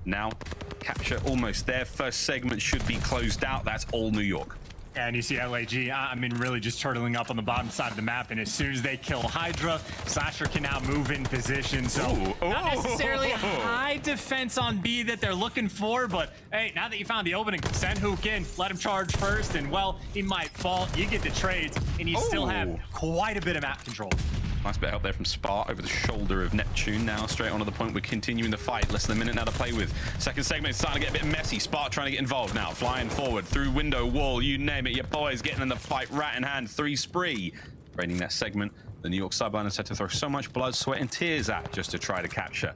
Now, capture almost there. First segment should be closed out. That's all New York. And you see LAG, I mean, really just turtling up on the bottom side of the map. And as soon as they kill Hydra, Slasher can now move in position. So not necessarily a high defense on B that they're looking for. But hey, now that you found the opening, send Huke in, let him charge first. And well, he might fall. You get the trades, and you still have quite a bit of map control. Nice bit of help there from Spark over the shoulder of Neptune. Now straight onto the point. We're continuing the fight. Less than a minute now to play with. Second segment is starting to get a bit messy. Spark trying to get involved now. Flying forward through window, wall, you name it. Your boys getting in the fight, rat in hand, 3 spree. Draining that segment. The New York Subliners had to throw so much blood, sweat, and tears at just to try to capture.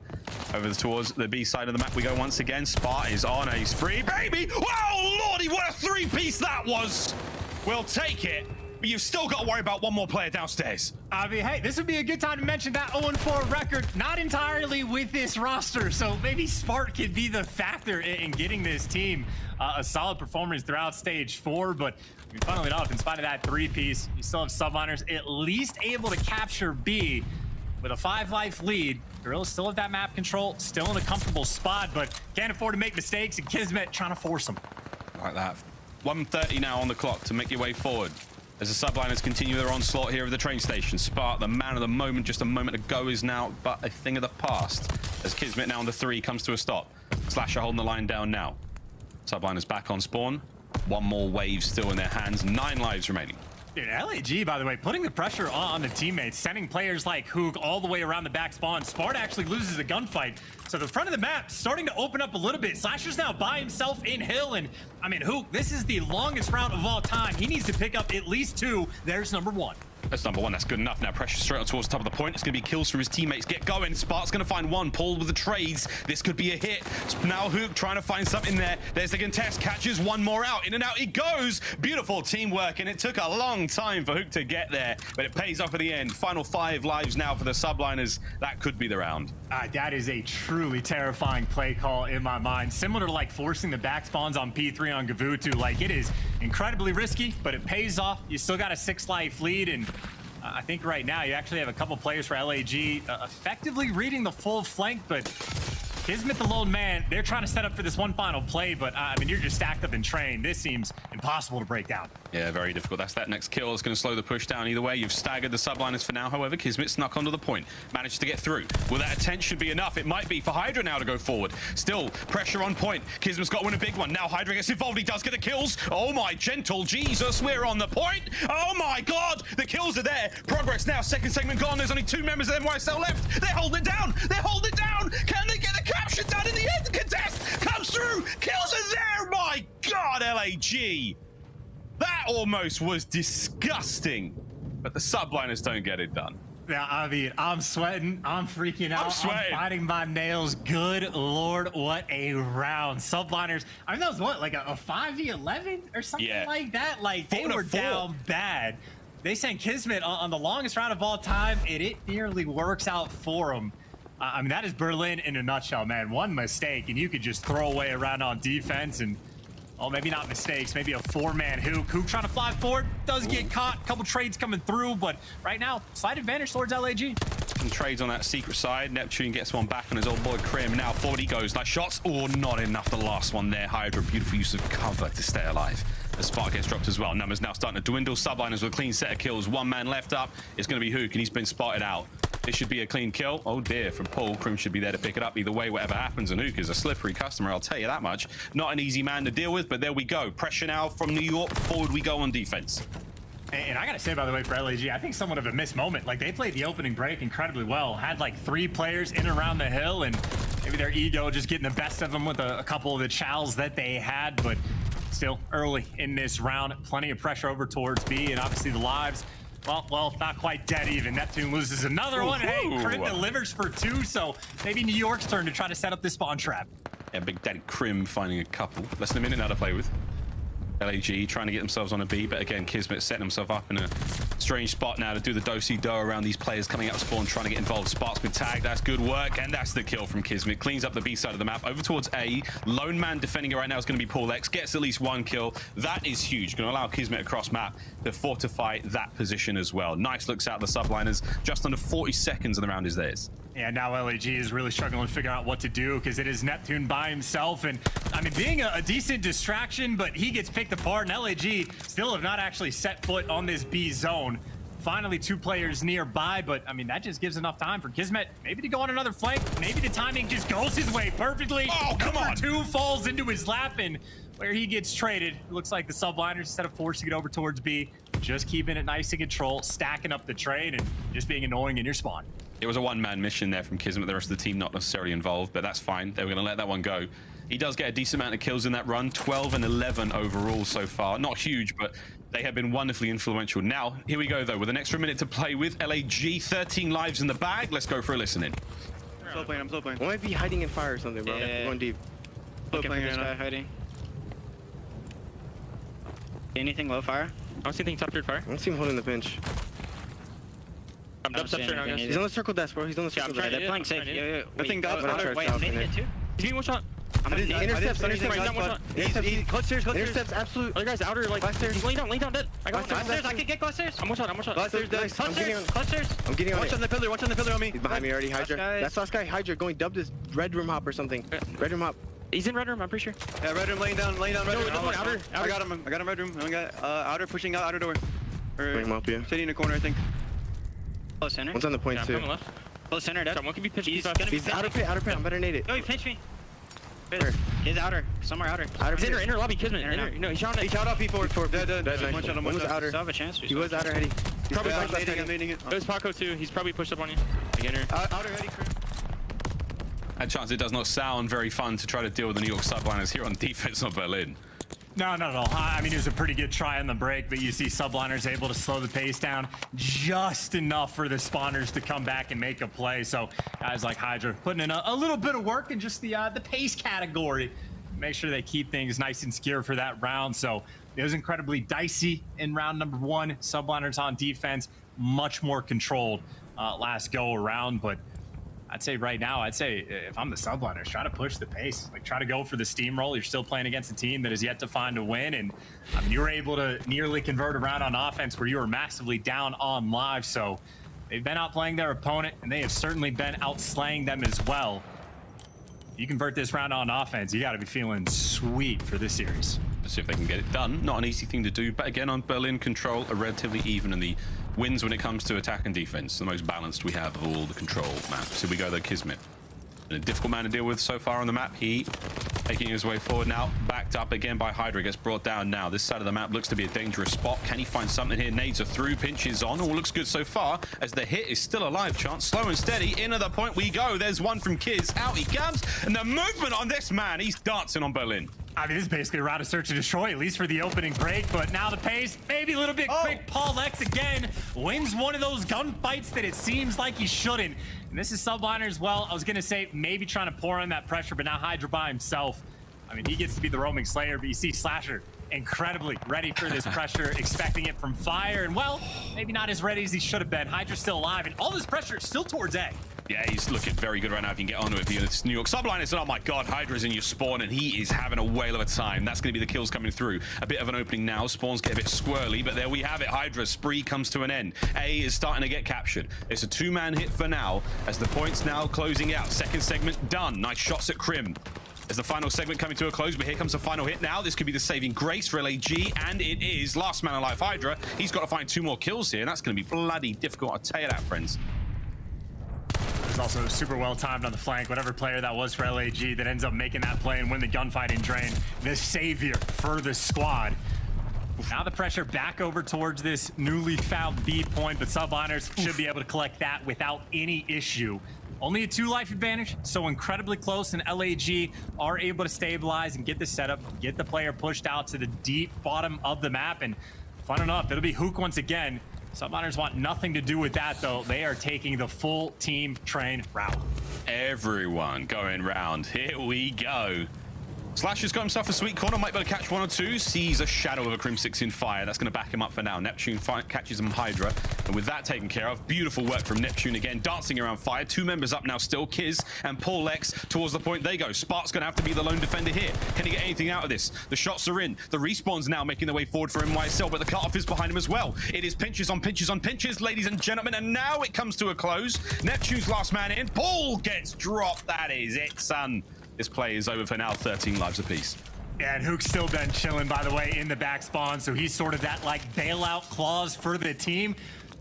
Over towards the B side of the map we go once again. Spark is on a spree, baby. Wow, lordy, what a 3-piece that was. We'll take it. But you've still got to worry about one more player downstairs. I mean, hey, this would be a good time to mention that 0-4 record, not entirely with this roster. So maybe Spark could be the factor in getting this team a solid performance throughout stage 4. But I mean, funnily enough, in spite of that 3-piece, you still have Subliners at least able to capture B with a 5-life lead. Guerrillas still have that map control, still in a comfortable spot, but can't afford to make mistakes. And Kismet trying to force them. Like that. 1:30 now on the clock to make your way forward. As the Subliners continue their onslaught here of the train station. Spark, the man of the moment just a moment ago, is now but a thing of the past. As Kismet now on the 3 comes to a stop. Slasher holding the line down now. Subliners back on spawn. One more wave still in their hands. 9 lives remaining. Dude, LAG, by the way, putting the pressure on the teammates, sending players like Huke all the way around the back spawn. Spart actually loses a gunfight. So the front of the map starting to open up a little bit. Slasher's now by himself in hill. And I mean, Huke, this is the longest route of all time. He needs to pick up at least 2. There's number 1. That's number one. That's good enough. Now pressure straight on towards the top of the point. It's going to be kills from his teammates. Get going. Spark's going to find one. Paul with the trades. This could be a hit. Now Huke trying to find something there. There's the contest. Catches one more out. In and out he goes. Beautiful teamwork. And it took a long time for Huke to get there, but it pays off at the end. Final 5 lives now for the Subliners. That could be the round. That is a truly terrifying play call in my mind. Similar to like forcing the back spawns on P3 on Gavutu. Like, it is incredibly risky, but it pays off. You still got a 6-life lead, and I think right now you actually have a couple players for LAG effectively reading the full flank, but Kismet, the lone man, they're trying to set up for this one final play, but I mean, you're just stacked up and trained. This seems impossible to break down. Yeah, very difficult. That's that next kill. It's going to slow the push down either way. You've staggered the Subliners for now. However, Kismet snuck onto the point. Managed to get through. Well, that attention be enough. It might be for Hydra now to go forward. Still, pressure on point. Kismet's got to win a big one. Now Hydra gets involved. He does get the kills. Oh my gentle Jesus, we're on the point. Oh my God, the kills are there. Progress now. Second segment gone. There's only 2 members of NYSL left. They're holding it down. They're holding it down. Can they get the capture done in the end? The contest comes through. Kills are there. My God, LAG. That almost was disgusting, but the Subliners don't get it done. Yeah, I mean, I'm sweating. I'm freaking out. I'm sweating. I'm biting my nails. Good Lord, what a round. Subliners, I mean, that was what, like a 5v11 or something like that? Like, they were down bad. They sent Kismet on the longest round of all time, and it nearly works out for them. I mean, that is Berlin in a nutshell, man. One mistake, and you could just throw away a round on defense, and oh, maybe not mistakes, maybe a 4-man Huke. Huke trying to fly forward, does get caught. Couple trades coming through, but right now, slight advantage towards LAG. Some trades on that secret side. Neptune gets one back on his old boy Crim. Now forward he goes. Nice shots. Oh, not enough. The last one there. Hydra, beautiful use of cover to stay alive. The Spark gets dropped as well. Numbers now starting to dwindle. Subliners with a clean set of kills. 1 man left up. It's going to be Huke, and he's been spotted out. This should be a clean kill. Oh dear, from Paul. Crim should be there to pick it up. Either way, whatever happens, and Huke is a slippery customer, I'll tell you that much. Not an easy man to deal with, but there we go. Pressure now from New York. Forward we go on defense. And I gotta say, by the way, for LAG, I think somewhat of a missed moment. Like, they played the opening break incredibly well. Had like 3 players in and around the hill, and maybe their ego just getting the best of them with a couple of the chows that they had, but still early in this round. Plenty of pressure over towards B, and obviously the lives, well, not quite dead even. Neptune loses another one. Hey, Crim delivers for 2, so maybe New York's turn to try to set up this spawn trap. Yeah, Big Daddy Crim finding a couple. Less than a minute now to play with. LAG trying to get themselves on a B, but again, Kismet setting himself up in a strange spot now to do the do-si-do around these players coming out of spawn, trying to get involved. Spark's been tagged. That's good work, and that's the kill from Kismet. Cleans up the B side of the map. Over towards A. Lone man defending it right now is going to be Paulehx. Gets at least 1 kill. That is huge. Going to allow Kismet across map to fortify that position as well. Nice looks out the Subliners. Just under 40 seconds and the round is theirs. Yeah, now LAG is really struggling to figure out what to do because it is Neptune by himself. And I mean, being a decent distraction, but he gets picked apart, and LAG still have not actually set foot on this B zone. Finally, 2 players nearby, but I mean, that just gives enough time for Kismet maybe to go on another flank. Maybe the timing just goes his way perfectly. Oh, come on. Number 2 falls into his lap, and where he gets traded, it looks like the Subliners, instead of forcing it over towards B, just keeping it nice and control, stacking up the trade, and just being annoying in your spawn. It was a 1-man mission there from Kismet. The rest of the team not necessarily involved, but that's fine. They were going to let that one go. He does get a decent amount of kills in that run. 12 and 11 overall so far. Not huge, but they have been wonderfully influential. Now, here we go, though, with an extra minute to play with. LAG, 13 lives in the bag. Let's go for a listen in. I'm still playing, I'm still playing. We might be hiding in fire or something, bro. Yeah. Going deep. Still playing this right guy now. hiding. Anything low fire? I don't see anything top 3 fire. I don't see him holding the pinch. I'm up right now, guys. He's on the circle desk, bro. He's on the circle desk. They're playing safe. Yeah. I think that's Wait, I'm nading it too. He's getting 1 shot. I'm gonna Intercepts, Intercepts, absolute. Other guy's outer, like, he's laying down dead. I got Glass glass stairs, stairs. I can get glass stairs. I'm 1 shot. Glass stairs, Nice. Clutch stairs. I'm getting on Watch it. on the pillar on me. He's behind me already, Hydra. guys. That's last guy, Hydra, going dub this red room hop or something. Red room hop. He's in red room, I'm pretty sure. Yeah, red room laying down red room. outer. I got him red room. I got outer pushing out outer door. Bring him up, yeah. Sitting in the corner, I think. Close center. One's on the point, Yeah, I'm too. coming left. Close center, dead. One can be pitched. He's He's outer pit. I'm better nade it. No, he pinched me. Where? He's outer. Somewhere outer. Outer He's pit. inner lobby, Kismet. No, he's shot He shot off P4. Dead. Nice. One shot, One one was shot. outer. Still have a chance. He was outer heady. He's Probably back left I'm heady. nading it. There's Paco too. He's probably pushed up on you. Beginner. Outer heady. A chance it does not sound very fun to try to deal with the New York Subliners here on defense of Berlin. No, not at all. I mean, it was a pretty good try on the break, but you see Subliners able to slow the pace down just enough for the spawners to come back and make a play. So guys like Hydra putting in a little bit of work in just the pace category. Make sure they keep things nice and secure for that round. So it was incredibly dicey in round number 1. Subliners on defense, much more controlled last go around, but I'd say right now, if I'm the Subliners, try to push the pace. Like, try to go for the steamroll. You're still playing against a team that is yet to find a win. And I mean, you were able to nearly convert around on offense where you were massively down on live. So they've been outplaying their opponent, and they have certainly been outslaying them as well. If you convert this round on offense, you got to be feeling sweet for this series. Let's see if they can get it done. Not an easy thing to do, but again, on Berlin, control are relatively even in the wins when it comes to attack and defense. The most balanced we have of all the control maps. Here we go, though, Kismet. And a difficult man to deal with so far on the map. He taking his way forward now, backed up again by Hydra, gets brought down now. This side of the map looks to be a dangerous spot. Can he find something here? Nades are through, pinches on. All looks good so far as the hit is still alive. Chance slow and steady. In at the point we go. There's one from Kiz. Out he comes. And the movement on this man, he's dancing on Berlin. I mean, this is basically a round of search and destroy, at least for the opening break, but now the pace, maybe a little bit quick. Paulehx again wins one of those gunfights that it seems like he shouldn't. And this is Subliners, well, I was going to say maybe trying to pour on that pressure, but now Hydra by himself. I mean, he gets to be the roaming slayer, but you see Slasher incredibly ready for this pressure, expecting it from Fire, and well, maybe not as ready as he should have been. Hydra's still alive, and all this pressure is still towards A. Yeah, he's looking very good right now if you can get onto it. It's New York Subliners, and oh my god, Hydra's in your spawn, and he is having a whale of a time. That's going to be the kills coming through. A bit of an opening now. Spawns get a bit squirrely, but there we have it. Hydra's spree comes to an end. A is starting to get captured. It's a 2-man hit for now, as the points now closing out. Second segment done. Nice shots at Crim. As the final segment coming to a close, but here comes the final hit now. This could be the saving grace for LAG, and it is. Last man alive, Hydra. He's got to find 2 more kills here, and that's going to be bloody difficult. I'll tell you that, friends. It was also super well timed on the flank. Whatever player that was for LAG that ends up making that play and win the gunfight in Drain, the savior for the squad. Now the pressure back over towards this newly found B point, but Subliners should be able to collect that without any issue. Only a 2-life advantage, so incredibly close, and LAG are able to stabilize and get the setup, get the player pushed out to the deep bottom of the map, and fun enough, it'll be Huke once again. Subliners want nothing to do with that, though. They are taking the full team train route. Everyone going round. Here we go. Slasher's got himself a sweet corner, might be able to catch 1 or 2. Sees a shadow of a Crimsix in fire. That's going to back him up for now. Neptune catches him Hydra. And with that taken care of, beautiful work from Neptune again, dancing around fire. 2 members up now still, Kiz and Paulehx towards the point they go. Spark's going to have to be the lone defender here. Can he get anything out of this? The shots are in. The respawn's now making their way forward for NYSL, but the cutoff is behind him as well. It is pinches on pinches on pinches, ladies and gentlemen, and now it comes to a close. Neptune's last man in. Paul gets dropped. That is it, son. This play is over for now, 13 lives apiece. Yeah, and Huke's still been chilling, by the way, in the back spawn, so he's sort of that, like, bailout clause for the team.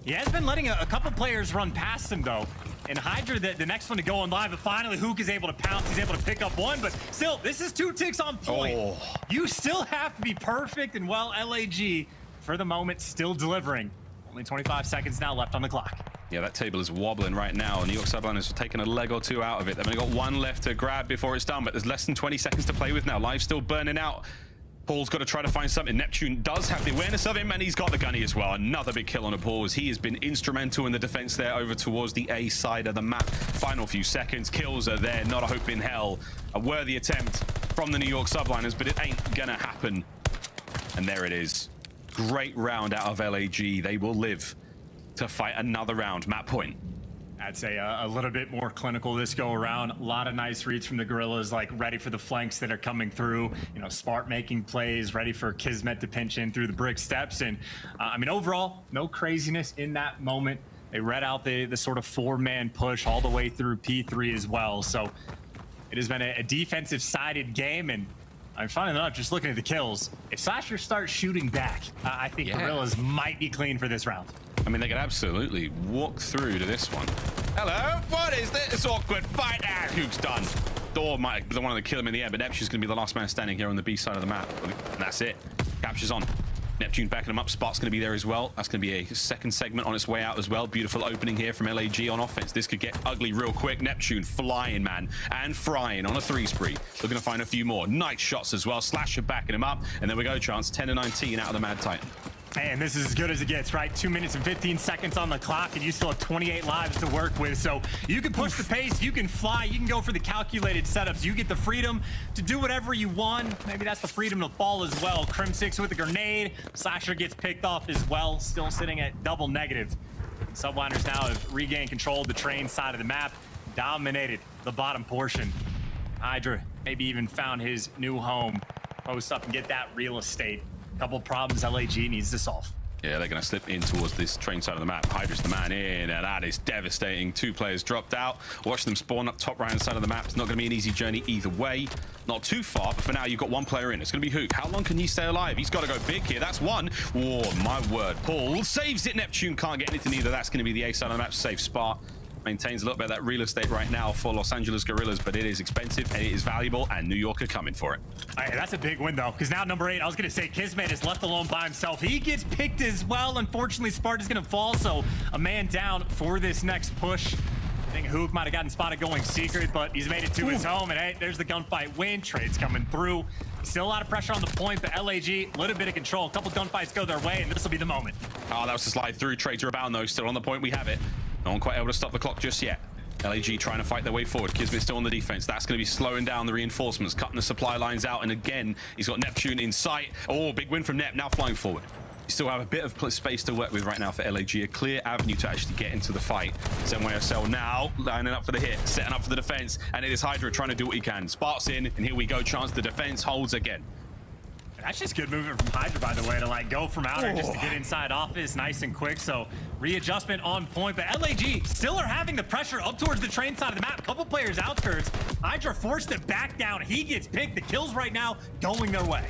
He has been letting a couple players run past him, though. And Hydra, the next one to go on live, but finally Huke is able to pounce. He's able to pick up 1, but still, this is 2 ticks on point. Oh. You still have to be perfect, and well, LAG, for the moment, still delivering. Only 25 seconds now left on the clock. Yeah, that table is wobbling right now. New York Subliners have taken a leg or 2 out of it. They've only got 1 left to grab before it's done, but there's less than 20 seconds to play with now. Live's still burning out. Paul's got to try to find something. Neptune does have the awareness of him, and he's got the gunny as well. Another big kill on a Paul, as he has been instrumental in the defense there over towards the A side of the map. Final few seconds. Kills are there. Not a hope in hell. A worthy attempt from the New York Subliners, but it ain't gonna happen. And there it is. Great round out of LAG. They will live to fight another round. Map point. I'd say a little bit more clinical this go around. A lot of nice reads from the Guerrillas, like ready for the flanks that are coming through. You know, Spark making plays, ready for Kismet to pinch in through the brick steps. And I mean, overall, no craziness in that moment. They read out the sort of 4-man push all the way through P3 as well. So it has been a defensive-sided game, and I'm finding enough just looking at the kills. If Slasher starts shooting back, I think Guerrillas might be clean for this round. I mean, they could absolutely walk through to this one. Hello, what is this awkward fight? Ah, Huke's done. Thor might be the one to kill him in the air, but Neptune's going to be the last man standing here on the B side of the map. And that's it. Captures on. Neptune backing him up. Spark's going to be there as well. That's going to be a second segment on its way out as well. Beautiful opening here from LAG on offense. This could get ugly real quick. Neptune flying, man, and frying on a 3 spree. Looking to find a few more. Nice shots as well. Slasher backing him up. And there we go, Chance. 10-19 out of the Mad Titan. And this is as good as it gets, right? 2 minutes and 15 seconds on the clock, and you still have 28 lives to work with. So you can push the pace, you can fly, you can go for the calculated setups. You get the freedom to do whatever you want. Maybe that's the freedom to fall as well. Crimsix with a grenade. Slasher gets picked off as well, still sitting at double negative. Subliners now have regained control of the train side of the map, dominated the bottom portion. Hydra maybe even found his new home. Post up and get that real estate. Couple problems LAG needs to solve. Yeah, they're going to slip in towards this train side of the map. Hydra's the man in, and that is devastating. 2 players dropped out. Watch them spawn up top right-hand side of the map. It's not going to be an easy journey either way. Not too far, but for now, you've got 1 player in. It's going to be Huke. How long can he stay alive? He's got to go big here. That's 1. Oh, my word. Paul saves it. Neptune can't get anything either. That's going to be the A side of the map. Safe spot. Maintains a little bit of that real estate right now for Los Angeles Guerrillas, but it is expensive and it is valuable, and New York are coming for it. Hey, that's a big win, though, because now number 8, I was going to say Kismet is left alone by himself. He gets picked as well. Unfortunately, Sparta's going to fall, so a man down for this next push. I think Huke might have gotten spotted going secret, but he's made it to his home, and hey, there's the gunfight win. Trades coming through. Still a lot of pressure on the point, but LAG, a little bit of control. A couple gunfights go their way, and this will be the moment. Oh, that was a slide through. Trades are abound, though. Still on the point. We have it. No one quite able to stop the clock just yet. LAG trying to fight their way forward. Kismet still on the defense. That's going to be slowing down the reinforcements, cutting the supply lines out. And again, he's got Neptune in sight. Oh, big win from Nep. Now flying forward. You still have a bit of space to work with right now for LAG. A clear avenue to actually get into the fight. ZenWaySL now lining up for the hit, setting up for the defense. And it is Hydra trying to do what he can. Sparks in, and here we go. Chance the defense holds again. That's just good movement from Hydra, by the way, to like go from outer just to get inside office nice and quick. So readjustment on point, but LAG still are having the pressure up towards the train side of the map. Couple players outskirts. Hydra forced it back down. He gets picked. The kills right now going their way.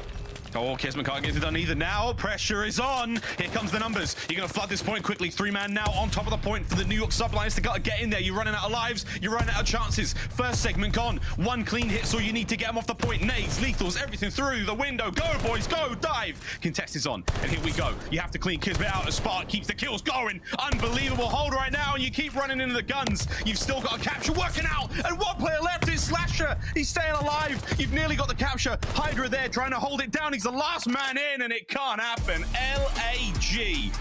Oh, Kismet can't get it done either now. Pressure is on. Here comes the numbers. You're going to flood this point quickly. 3-man now on top of the point for the New York Subliners to get in there. You're running out of lives. You're running out of chances. First segment gone. 1 clean hit's all you need to get them off the point. Nades, lethals, everything through the window. Go, boys, go, dive. Contest is on. And here we go. You have to clean Kismet out as Spark keeps the kills going. Unbelievable hold right now. And you keep running into the guns. You've still got a capture working out. And 1 player left is Slasher. He's staying alive. You've nearly got the capture. Hydra there trying to hold it down. He's the last man in, and it can't happen. LAG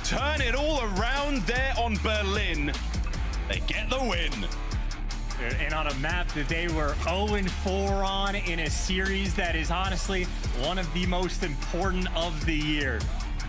turn it all around there on Berlin. They get the win. And on a map that they were 0-4 on in a series that is honestly one of the most important of the year.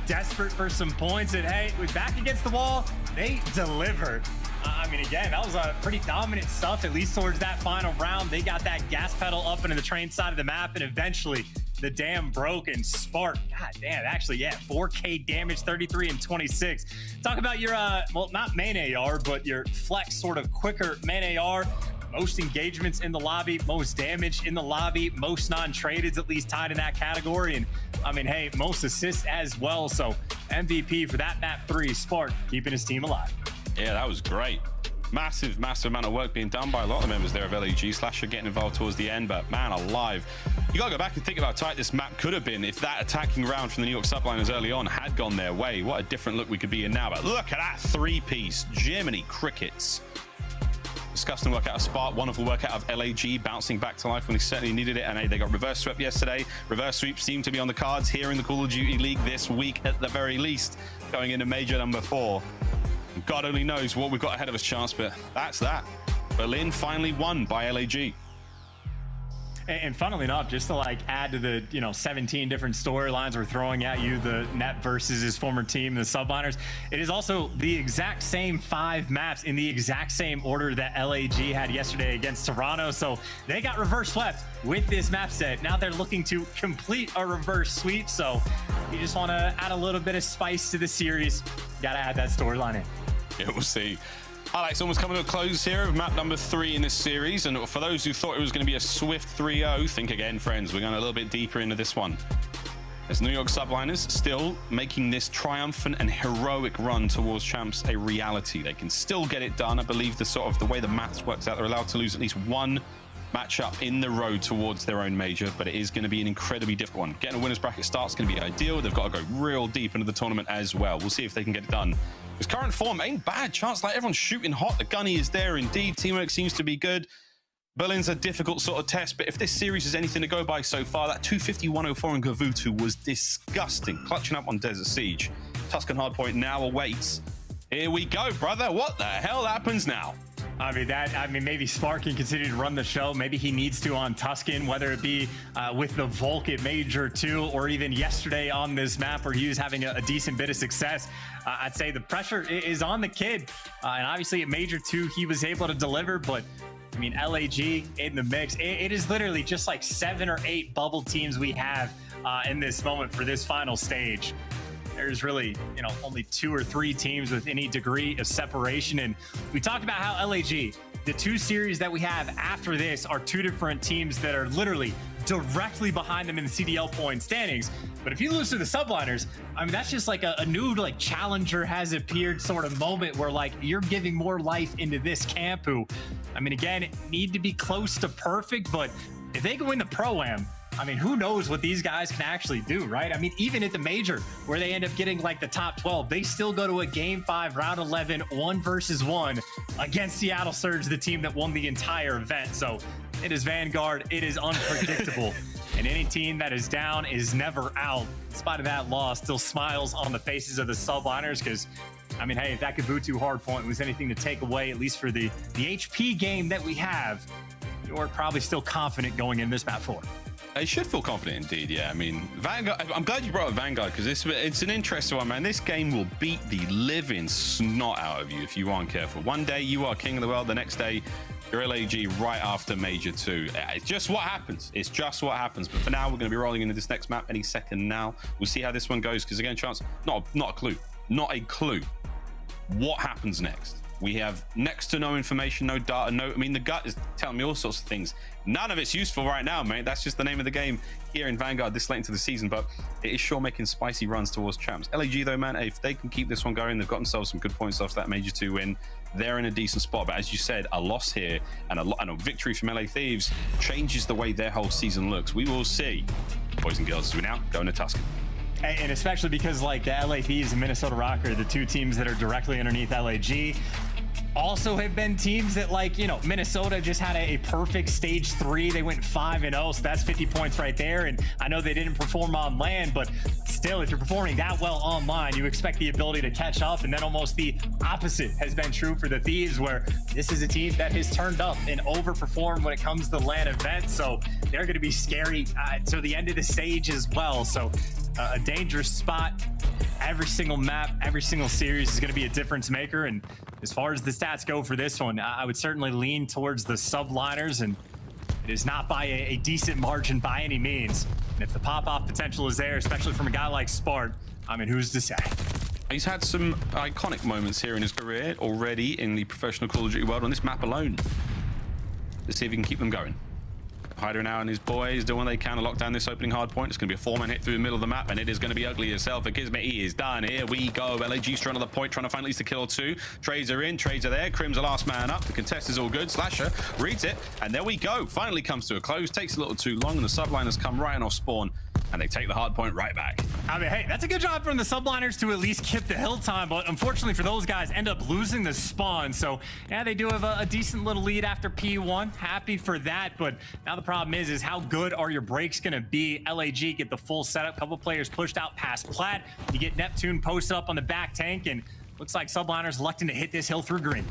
Desperate for some points, and hey, with back against the wall, they delivered. I mean, again, that was a pretty dominant stuff, at least towards that final round. They got that gas pedal up into the train side of the map, and eventually the dam broke and Spark. God damn, actually, yeah, 4K damage, 33 and 26. Talk about your, well, not main AR, but your flex sort of quicker main AR. Most engagements in the lobby, most damage in the lobby, most non-tradeds at least tied in that category. And I mean, hey, most assists as well. So MVP for that map 3, Spark, keeping his team alive. Yeah, that was great. Massive amount of work being done by a lot of members there of LAG. Slasher getting involved towards the end, but man alive. You gotta go back and think about how tight this map could have been if that attacking round from the New York Subliners early on had gone their way. What a different look we could be in now. But look at that 3-piece. Jiminy Crickets. Disgusting work out of Spark, wonderful work out of LAG, bouncing back to life when they certainly needed it. And hey, they got reverse swept yesterday. Reverse sweep seemed to be on the cards here in the Call of Duty League this week at the very least, going into major number 4. God only knows what we've got ahead of us, Chance, but that's that. Berlin finally won by LAG. And funnily enough, just to like add to the 17 different storylines we're throwing at you, the Net versus his former team, the Subliners, it is also the exact same 5 maps in the exact same order that LAG had yesterday against Toronto. So they got reverse swept with this map set. Now they're looking to complete a reverse sweep. So you just want to add a little bit of spice to the series. Got to add that storyline in. Yeah, we'll see. Alex, almost coming to a close here of map number 3 in this series. And for those who thought it was going to be a swift 3-0, think again, friends. We're going a little bit deeper into this one. As New York Subliners still making this triumphant and heroic run towards champs a reality. They can still get it done. I believe the way the maths works out, they're allowed to lose at least 1 matchup in the road towards their own major, but it is going to be an incredibly difficult one. Getting a winner's bracket start is going to be ideal. They've got to go real deep into the tournament as well. We'll see if they can get it done. His current form ain't bad. Chance like everyone's shooting hot. The gunny is there indeed. Teamwork seems to be good. Berlin's a difficult sort of test, but if this series is anything to go by so far, that 250-104 in Gavutu was disgusting. Clutching up on Desert Siege. Tuscan Hardpoint now awaits. Here we go, brother. What the hell happens now? I mean, maybe Spark can continue to run the show. Maybe he needs to on Tuscan, whether it be with the Volk at Major 2 or even yesterday on this map where he was having a decent bit of success. I'd say the pressure is on the kid. And obviously at Major 2, he was able to deliver, but I mean, LAG in the mix. It is literally just like 7 or 8 bubble teams we have in this moment for this final stage. There's really, you know, only 2 or 3 teams with any degree of separation. And we talked about how LAG, the 2 series that we have after this are 2 different teams that are literally directly behind them in the CDL point standings. But if you lose to the Subliners, I mean, that's just like a new like challenger has appeared sort of moment where like you're giving more life into this camp who, I mean, again, need to be close to perfect, but if they can win the Pro-Am, I mean, who knows what these guys can actually do, right? I mean, even at the major where they end up getting like the top 12, they still go to a game 5, round 11, 1 versus 1 against Seattle Surge, the team that won the entire event. So it is Vanguard. It is unpredictable. And any team that is down is never out. In spite of that loss, still smiles on the faces of the Subliners because, I mean, hey, if that Gavutu Hardpoint was anything to take away, at least for the HP game that we have, you're probably still confident going in this map 4. They should feel confident indeed, yeah. I mean, Vanguard, I'm glad you brought up Vanguard because it's an interesting one, man. This game will beat the living snot out of you if you aren't careful. One day you are king of the world, the next day you're LAG right after Major 2. It's just what happens. It's just what happens. But for now, we're going to be rolling into this next map any second now. We'll see how this one goes because, again, Chance, not a clue. Not a clue. What happens next? We have next to no information, no data, no... I mean, the gut is telling me all sorts of things. None of it's useful right now, mate. That's just the name of the game here in Vanguard this late into the season, but it is sure making spicy runs towards champs. LAG, though, man, if they can keep this one going, they've got themselves some good points after that Major 2 win. They're in a decent spot, but as you said, a loss here and a victory from LA Thieves changes the way their whole season looks. We will see, boys and girls, as we now go into Tuscan. And especially because like the LA Thieves and Minnesota Røkkr, the 2 teams that are directly underneath LAG, also have been teams that, like, you know, Minnesota just had a perfect stage 3. They went 5-0, so that's 50 points right there. And I know they didn't perform on land, but still, if you're performing that well online, you expect the ability to catch up. And then almost the opposite has been true for the Thieves, where this is a team that has turned up and overperformed when it comes to the LAN event. So they're going to be scary to the end of the stage as well. So a dangerous spot. Every single map, every single series is going to be a difference maker. And as far as the stats go for this one, I would certainly lean towards the Subliners, and it is not by a decent margin by any means. And if the pop-off potential is there, especially from a guy like Spart, I mean, who's to say? He's had some iconic moments here in his career already in the professional Call of Duty world on this map alone. Let's see if he can keep them going. Hydra now and his boys doing what they can to lock down this opening hard point. It's going to be a 4-man hit through the middle of the map, and it is going to be ugly yourself. For Kismet, he is done. Here we go. LAG's trying another point, trying to find at least a kill or 2. Trades are in, trades are there. Crim's the last man up. The contest is all good. Slasher reads it, and there we go. Finally comes to a close. Takes a little too long, and the Subliners come right in off spawn, and they take the hard point right back. I mean, hey, that's a good job from the Subliners to at least keep the hill time, but unfortunately for those guys, end up losing the spawn. So yeah, they do have a decent little lead after P1. Happy for that, but now the problem is how good are your breaks going to be? LAG get the full setup. Couple players pushed out past Plat. You get Neptune posted up on the back tank, and looks like Subliners electing to hit this hill through green.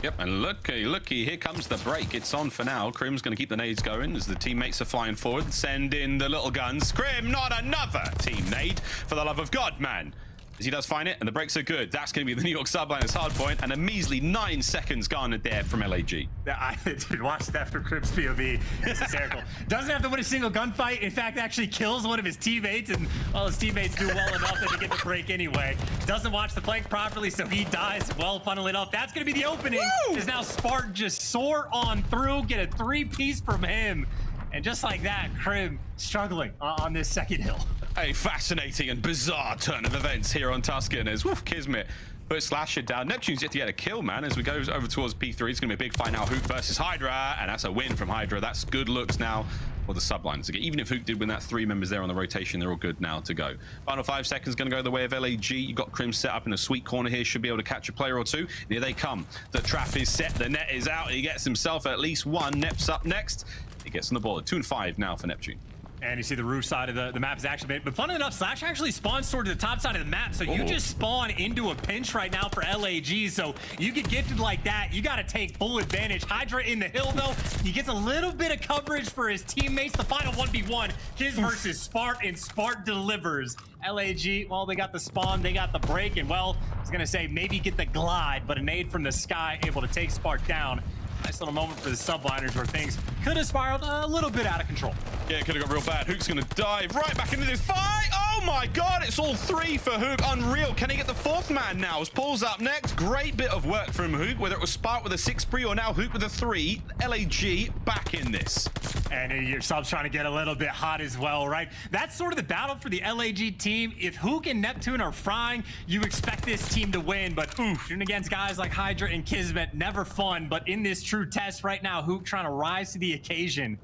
Yep, and looky, here comes the break. It's on for now. Crim's going to keep the nades going as the teammates are flying forward. Send in the little guns. Crim, not another team nade, for the love of God, man. As he does find it, and the breaks are good. That's going to be the New York Subliners hardpoint, and a measly 9 seconds garnered there from LAG. I did watch that from Crim's POV. It's hysterical. Doesn't have to win a single gunfight. In fact, actually kills one of his teammates, and well, his teammates do well enough that they get the break anyway. Doesn't watch the flank properly, so he dies. Well, funnily enough, that's going to be the opening. Is now Spark just soar on through, get a 3-piece from him. And just like that, Crim struggling on this second hill. A fascinating and bizarre turn of events here on Tuscan as Kismet Put Slasher down. Neptune's yet to get a kill, man. As we go over towards P3, it's going to be a big fight now. Huke versus Hydra, and that's a win from Hydra. That's good looks now for the Subliners. Even if Huke did win that 3 members there on the rotation, they're all good now to go. Final 5 seconds going to go the way of LAG. You got Crim set up in a sweet corner here. Should be able to catch a player or two. And here they come. The trap is set. The net is out. He gets himself at least one. Nep's up next. He gets on the ball. 2 and 5 now for Neptune. And you see the roof side of the map is actually been, but funny enough, Slash actually spawns towards the top side of the map, so you just spawn into a pinch right now for LAG, so you get gifted like that, you got to take full advantage. Hydra in the hill, though, he gets a little bit of coverage for his teammates. The final 1v1, his versus Spart, and Spart delivers. LAG, well, they got the spawn, they got the break, and well, I was going to say maybe get the glide, but a nade from the sky able to take Spart down. Nice little moment for the Subliners where things could have spiraled a little bit out of control. Yeah, it could have got real bad. Huke's going to dive right back into this fight. Oh my God, it's all 3 for Huke. Unreal. Can he get the 4th man now? As Paul's up next. Great bit of work from Huke, whether it was Spark with a 6 spree or now Huke with a 3. LAG back in this. And your sub's trying to get a little bit hot as well, right? That's sort of the battle for the LAG team. If Huke and Neptune are frying, you expect this team to win, but shooting against guys like Hydra and Kismet, never fun. But in this true test right now, Huke trying to rise to the occasion.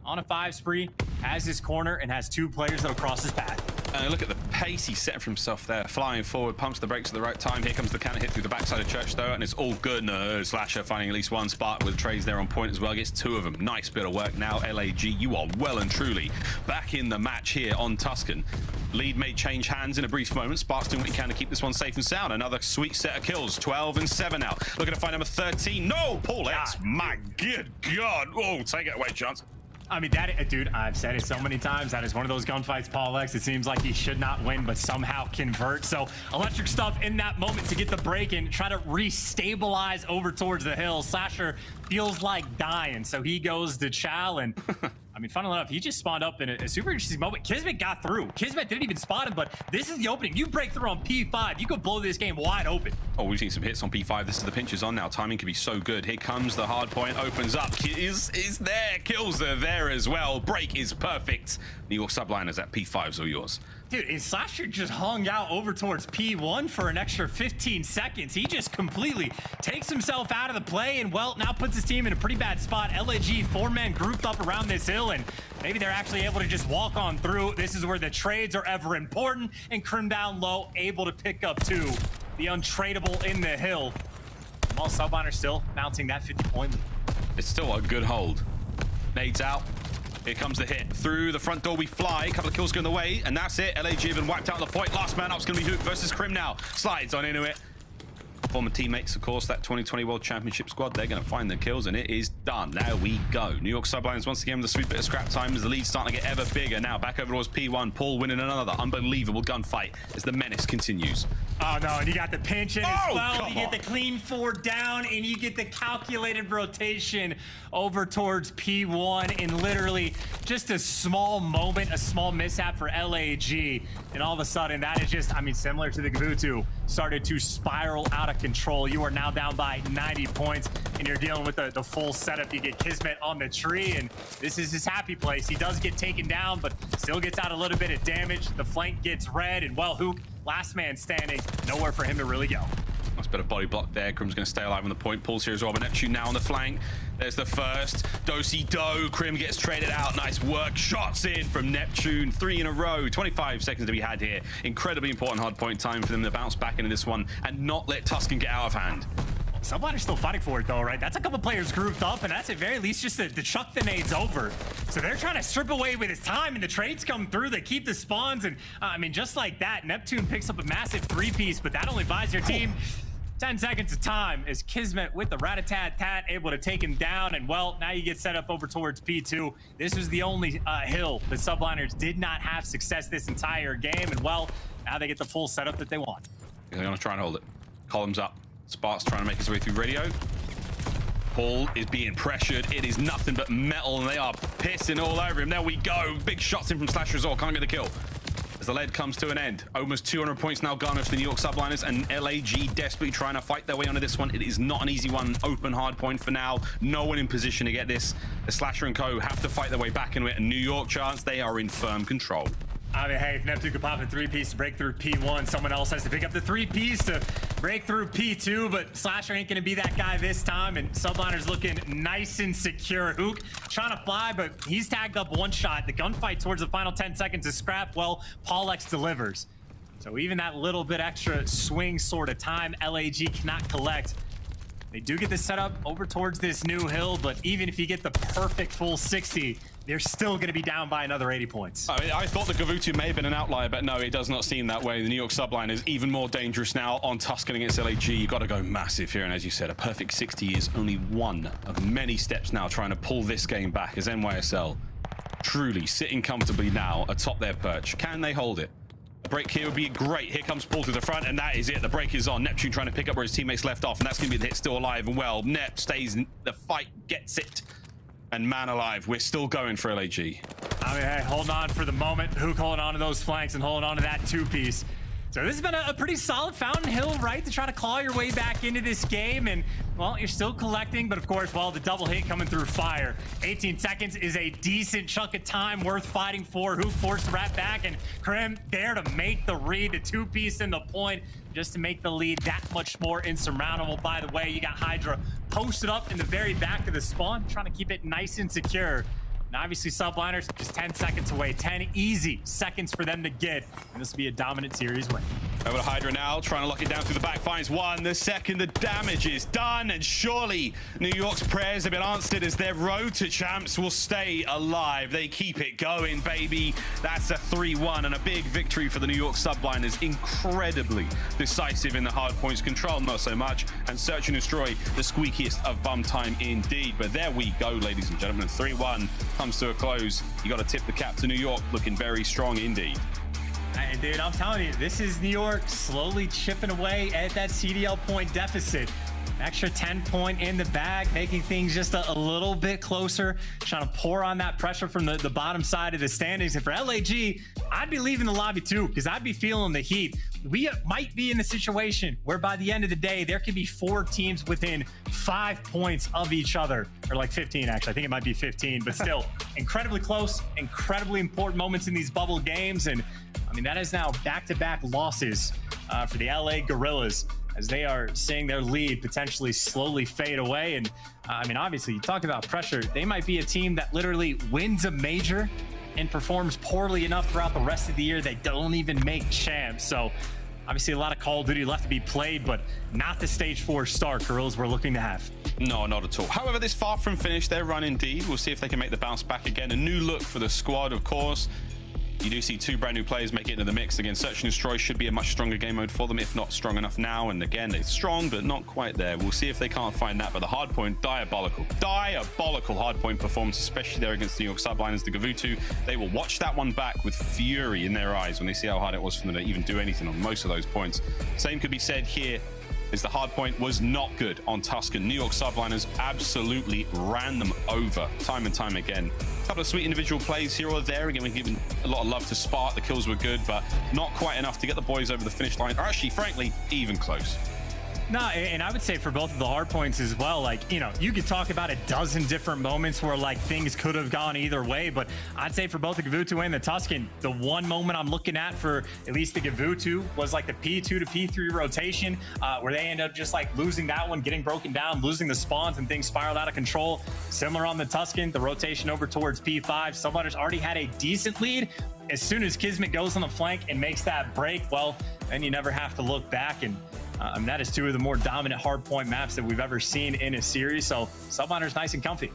On a 5 spree, has his corner, and has 2 players that'll cross his path. And look at the pace he set for himself there. Flying forward, pumps the brakes at the right time. Here comes the counter hit through the backside of Church, though, and it's all good. No, Slasher finding at least 1 spot with trades there on point as well. Gets 2 of them. Nice bit of work now. LAG, you are well and truly back in the match here on Tuscan. Lead may change hands in a brief moment. Spark's doing what he can to keep this one safe and sound. Another sweet set of kills. 12 and 7 now. Looking to find number 13. No, Paulehx. My good God. Oh, take it away, Chance. I mean, that, dude, I've said it so many times. That is one of those gunfights, Paulehx. It seems like he should not win, but somehow convert. So electric stuff in that moment to get the break and try to restabilize over towards the hill. Slasher feels like dying, so he goes to Chow, and I mean, funnily enough, he just spawned up in a super interesting moment. Kismet got through. Kismet didn't even spot him, but this is the opening. You break through on P5, you could blow this game wide open. Oh, we've seen some hits on P5. This is the pinches on now. Timing can be so good. Here comes the hard point. Opens up. Is there. Kills are there as well. Break is perfect. New York Subliners at P5's all yours. Dude, and Slasher just hung out over towards P1 for an extra 15 seconds. He just completely takes himself out of the play and, well, now puts his team in a pretty bad spot. LAG, 4 men grouped up around this hill, and maybe they're actually able to just walk on through. This is where the trades are ever important, and Crim down low, able to pick up 2. The untradeable in the hill. While Subliners still mounting that 50-point lead. It's still a good hold. Nades out. Here comes the hit. Through the front door we fly. A couple of kills going the way, and that's it. LAG have been wiped out of the point. Last man up's going to be Huke versus Crim now. Slides on into it. Former teammates, of course, that 2020 World Championship squad. They're going to find the kills, and it is done. There we go. New York Subliners once again with a sweet bit of scrap time as the lead's starting to get ever bigger. Now back over towards P1. Paul winning another unbelievable gunfight as the menace continues. Oh, no, and you got the pinch in as well. You get on. the clean 4 down, and you get the calculated rotation over towards P1, and literally just a small moment, a small mishap for LAG. And all of a sudden, that is just, I mean, similar to the Gavutu, started to spiral out of control. You are now down by 90 points, and you're dealing with the full setup. You get Kismet on the tree, and this is his happy place. He does get taken down, but still gets out a little bit of damage. The flank gets red, and well, Huke, last man standing, nowhere for him to really go. Nice bit of body block there. Crim's going to stay alive on the point. Paul's here as well, but Neptune now on the flank. There's the first. Do-si-do. Crim gets traded out. Nice work. Shots in from Neptune. 3 in a row. 25 seconds to be had here. Incredibly important hard point time for them to bounce back into this one and not let Tuscan get out of hand. Subliners still fighting for it though, right? That's a couple players grouped up, and that's at very least just to chuck the nades over. So they're trying to strip away with his time, and the trades come through. They keep the spawns, and I mean, just like that, Neptune picks up a massive 3-piece, but that only buys your team 10 seconds of time as Kismet with the rat-a-tat-tat able to take him down, and well, now you get set up over towards P2. This was the only hill the Subliners did not have success this entire game, and well, now they get the full setup that they want. They're going to try and hold it. Columns up. Spark's trying to make his way through radio. Paul is being pressured. It is nothing but metal, and they are pissing all over him. There we go. Big shots in from Slasher as well. Can't get the kill. As the lead comes to an end. Almost 200 points now garnered for the New York Subliners, and LAG desperately trying to fight their way onto this one. It is not an easy one. Open hard point for now. No one in position to get this. The Slasher and co have to fight their way back into it, and New York chance, they are in firm control. I mean, hey, if Neptune could pop a 3-piece to break through P1, someone else has to pick up the 3-piece to break through P2, but Slasher ain't gonna be that guy this time, and Subliner's looking nice and secure. Huke trying to fly, but he's tagged up one shot. The gunfight towards the final 10 seconds is scrap. Well, Paulehx delivers. So even that little bit extra swing sort of time, LAG cannot collect. They do get the setup over towards this new hill, but even if you get the perfect full 60, they're still going to be down by another 80 points. I mean, I thought the Gavutu may have been an outlier, but no, it does not seem that way. The New York Subliners is even more dangerous now on Tuscan against LAG. You've got to go massive here, and as you said, a perfect 60 is only one of many steps now trying to pull this game back as NYSL truly sitting comfortably now atop their perch. Can they hold it? A break here would be great. Here comes Paul to the front, and that is it. The break is on. Neptune trying to pick up where his teammates left off, and that's going to be the hit still alive. And well, Nep stays in the fight, gets it. And man alive, we're still going for LAG. I mean, hey, hold on for the moment. Huke holding on to those flanks and holding on to that 2-piece. So this has been a pretty solid Fountain Hill, right? To try to claw your way back into this game. And, well, you're still collecting. But, of course, well, the double hit coming through fire. 18 seconds is a decent chunk of time worth fighting for. Huke forced the rat back. And Crim there to make the read. The 2-piece in the point just to make the lead that much more insurmountable. By the way, you got Hydra posted up in the very back of the spawn, trying to keep it nice and secure. And obviously, Subliners just 10 seconds away. 10 easy seconds for them to get. And this will be a dominant series win. Over to Hydra now, trying to lock it down through the back. Finds one. The second, the damage is done. And surely New York's prayers have been answered as their road to champs will stay alive. They keep it going, baby. That's a 3-1 and a big victory for the New York Subliners. Incredibly decisive in the hard points. Control, not so much. And search and destroy, the squeakiest of bum time indeed. But there we go, ladies and gentlemen. 3-1 comes to a close. You got to tip the cap to New York, looking very strong indeed. And dude, I'm telling you, this is New York slowly chipping away at that CDL point deficit. An extra 10 point in the bag, making things just a little bit closer, trying to pour on that pressure from the bottom side of the standings. And for LAG, I'd be leaving the lobby too, because I'd be feeling the heat. We might be in the situation where by the end of the day, there could be 4 teams within 5 points of each other, or like 15 actually. I think it might be 15, but still incredibly close, incredibly important moments in these bubble games. And I mean, that is now back-to-back losses for the LA Guerrillas as they are seeing their lead potentially slowly fade away. And I mean, obviously, you talk about pressure. They might be a team that literally wins a major and performs poorly enough throughout the rest of the year they don't even make champs. So obviously a lot of Call of Duty left to be played, but not the stage 4 start Guerrillas we're looking to have. No, not at all. However, this far from finished, their run indeed. We'll see if they can make the bounce back again. A new look for the squad, of course. You do see 2 brand new players make it into the mix. Again, Search and Destroy should be a much stronger game mode for them, if not strong enough now. And again, it's strong, but not quite there. We'll see if they can't find that. But the Hardpoint, diabolical Hardpoint performance, especially there against the New York Subliners, the Gavutu. They will watch that one back with fury in their eyes when they see how hard it was for them to even do anything on most of those points. Same could be said here, as the Hardpoint was not good on Tuscan. New York Subliners absolutely ran them over time and time again. A couple of sweet individual plays here or there. Again, we're giving a lot of love to Spark. The kills were good, but not quite enough to get the boys over the finish line. Or actually, frankly, even close. No, and I would say for both of the hard points as well, like, you know, you could talk about a dozen different moments where like things could have gone either way, but I'd say for both the Gavutu and the Tuscan, the one moment I'm looking at for at least the Gavutu was like the P2 to P3 rotation, where they end up just like losing that one, getting broken down, losing the spawns, and things spiraled out of control. Similar on the Tuscan, the rotation over towards P5. Subliners already had a decent lead. As soon as Kismet goes on the flank and makes that break, well, then you never have to look back. And I mean, that is 2 of the more dominant hardpoint maps that we've ever seen in a series. So Subliners nice and comfy.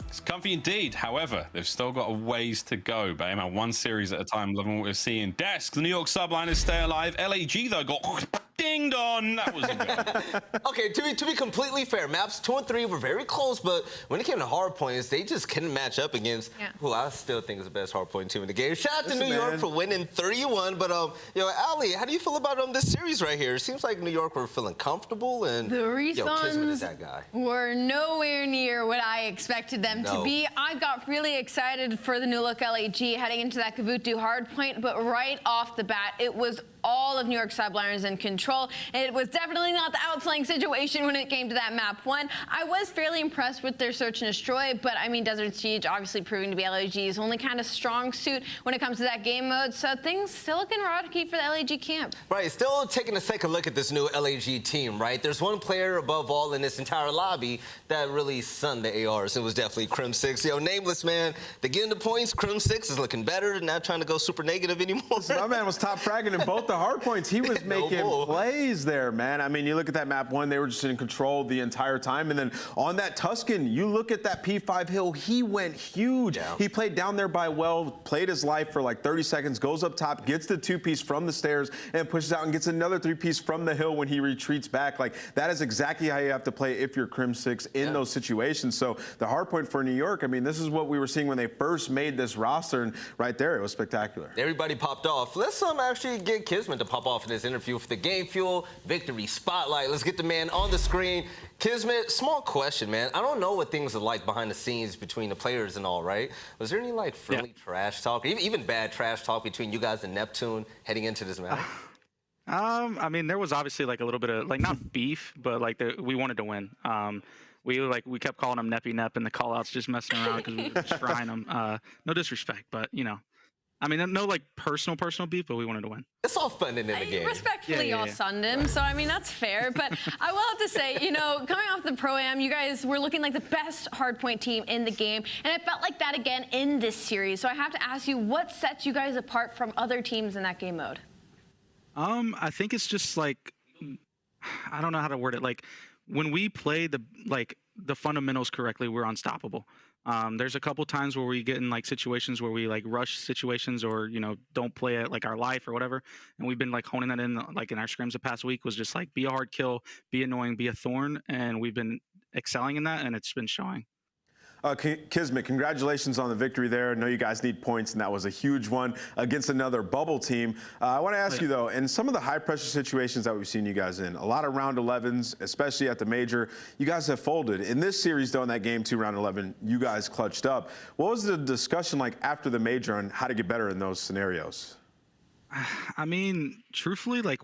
It's comfy indeed. However, they've still got a ways to go, babe. One series at a time, loving what we're seeing. Desk, the New York Subliners stay alive. LAG, though, got dinged on. That was a good. Okay, to be completely fair, maps 2 and 3 were very close, but when it came to hard points, they just couldn't match up against who I still think is the best hard point team in the game. Shout out to New York for winning 31, but yo, Ali, how do you feel about this series right here? It seems like New York were feeling comfortable, and the Kismet is that guy. Were nowhere near what I expected them to be. I got really excited for the new look LAG heading into that Gavutu Hardpoint, but right off the bat, it was all of New York Subliners in control. It was definitely not the outslaying situation when it came to that map 1. I was fairly impressed with their search and destroy, but I mean, Desert Siege obviously proving to be LAG's only kind of strong suit when it comes to that game mode. So things still looking rocky for the LAG camp. Right, still taking a second look at this new LAG team, right? There's one player above all in this entire lobby that really sunned the ARs. It was definitely Crimsix. Yo, nameless, man. They getting the points. Crimsix is looking better, not trying to go super negative anymore. My man was top fragging in both the hard points. He was making plays there, man. I mean, you look at that map 1, they were just in control the entire time. And then on that Tuscan, you look at that P5 hill, he went huge. Yeah. He played down there by well, played his life for like 30 seconds, goes up top, gets the 2-piece from the stairs, and pushes out and gets another 3-piece from the hill when he retreats back. Like, that is exactly how you have to play if you're Crimsix in those situations. So the hard point for New York, I mean, this is what we were seeing when they first made this roster, and right there, it was spectacular. Everybody popped off. Let's actually get Kismet to pop off in this interview for the Game Fuel Victory Spotlight. Let's get the man on the screen. Kismet, small question, man. I don't know what things are like behind the scenes between the players and all, right? Was there any, like, friendly trash talk, or even bad trash talk between you guys and Neptune heading into this match? I mean, there was obviously like a little bit of like not beef, but like we wanted to win. We kept calling him Neppy Nep in the call-outs, just messing around because we were just trying him. No disrespect, but you know. I mean, no like personal beef, but we wanted to win. It's all fun in the game. Respectfully, y'all sunned him, so I mean, that's fair. But I will have to say, you know, coming off the Pro-Am, you guys were looking like the best hardpoint team in the game, and it felt like that again in this series. So I have to ask you, what sets you guys apart from other teams in that game mode? I think it's just like, I don't know how to word it. Like, when we play the fundamentals correctly, we're unstoppable. There's a couple times where we get in like situations where we like rush situations or, you know, don't play it like our life or whatever. And we've been like honing that in like in our scrims the past week was just like be a hard kill, be annoying, be a thorn. And we've been excelling in that and it's been showing. Kismet, congratulations on the victory there. I know you guys need points, and that was a huge one against another bubble team. I want to ask you, though, in some of the high-pressure situations that we've seen you guys in, a lot of round 11s, especially at the major, you guys have folded. In this series, though, in that game 2, round 11, you guys clutched up. What was the discussion like after the major on how to get better in those scenarios? I mean, truthfully, like,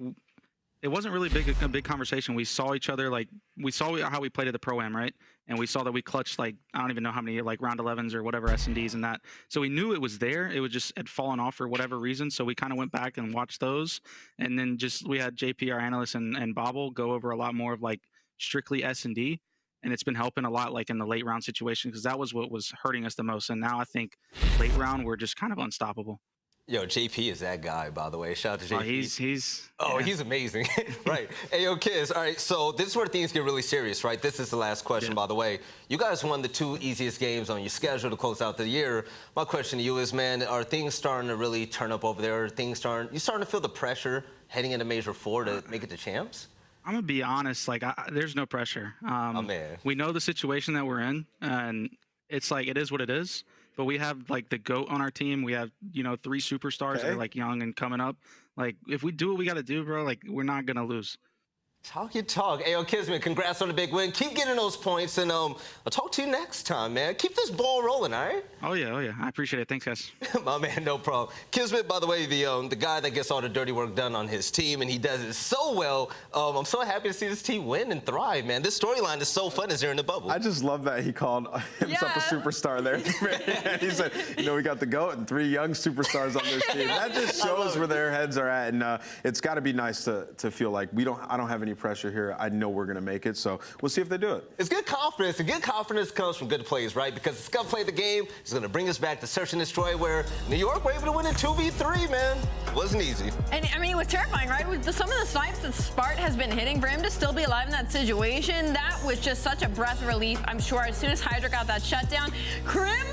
it wasn't really a big conversation. We saw each other, like, we saw how we played at the Pro-Am, right? And we saw that we clutched, like, I don't even know how many, like, round 11s or whatever S&Ds and that. So we knew it was there. It was just had fallen off for whatever reason. So we kind of went back and watched those. And then just we had JP, our analyst, and Bobble go over a lot more of, like, strictly S&D. And it's been helping a lot, like, in the late round situation because that was what was hurting us the most. And now I think late round, we're just kind of unstoppable. Yo, JP is that guy, by the way. Shout out to JP. Oh, he's amazing. Right. Hey, yo, kids. All right, so this is where things get really serious, right? This is the last question, by the way. You guys won the 2 easiest games on your schedule to close out the year. My question to you is, man, are things starting to really turn up over there? You starting to feel the pressure heading into Major 4 to make it to champs? I'm going to be honest. Like, there's no pressure. Oh, man. We know the situation that we're in, and it's like it is what it is. But we have, like, the GOAT on our team. We have, you know, 3 superstars that are, like, young and coming up. Like, if we do what we got to do, bro, like, we're not going to lose. Talk your talk. Hey, yo, Kismet, congrats on the big win. Keep getting those points, and I'll talk to you next time, man. Keep this ball rolling, all right? Oh, yeah. I appreciate it. Thanks, guys. My man, no problem. Kismet, by the way, the guy that gets all the dirty work done on his team, and he does it so well. I'm so happy to see this team win and thrive, man. This storyline is so fun as they're in the bubble. I just love that he called himself a superstar there. He said, you know, we got the GOAT and 3 young superstars on this team. That just shows where their heads are at, and it's got to be nice to feel like I don't have any pressure here. I know we're going to make it, so we'll see if they do it. It's good confidence, and good confidence comes from good plays, right? Because Scump played the game. It's going to bring us back to search and destroy, where New York were able to win in 2v3, man. It wasn't easy. And, I mean, it was terrifying, right? With some of the snipes that Spart has been hitting, for him to still be alive in that situation, that was just such a breath of relief, I'm sure. As soon as Hydra got that shutdown, Crim,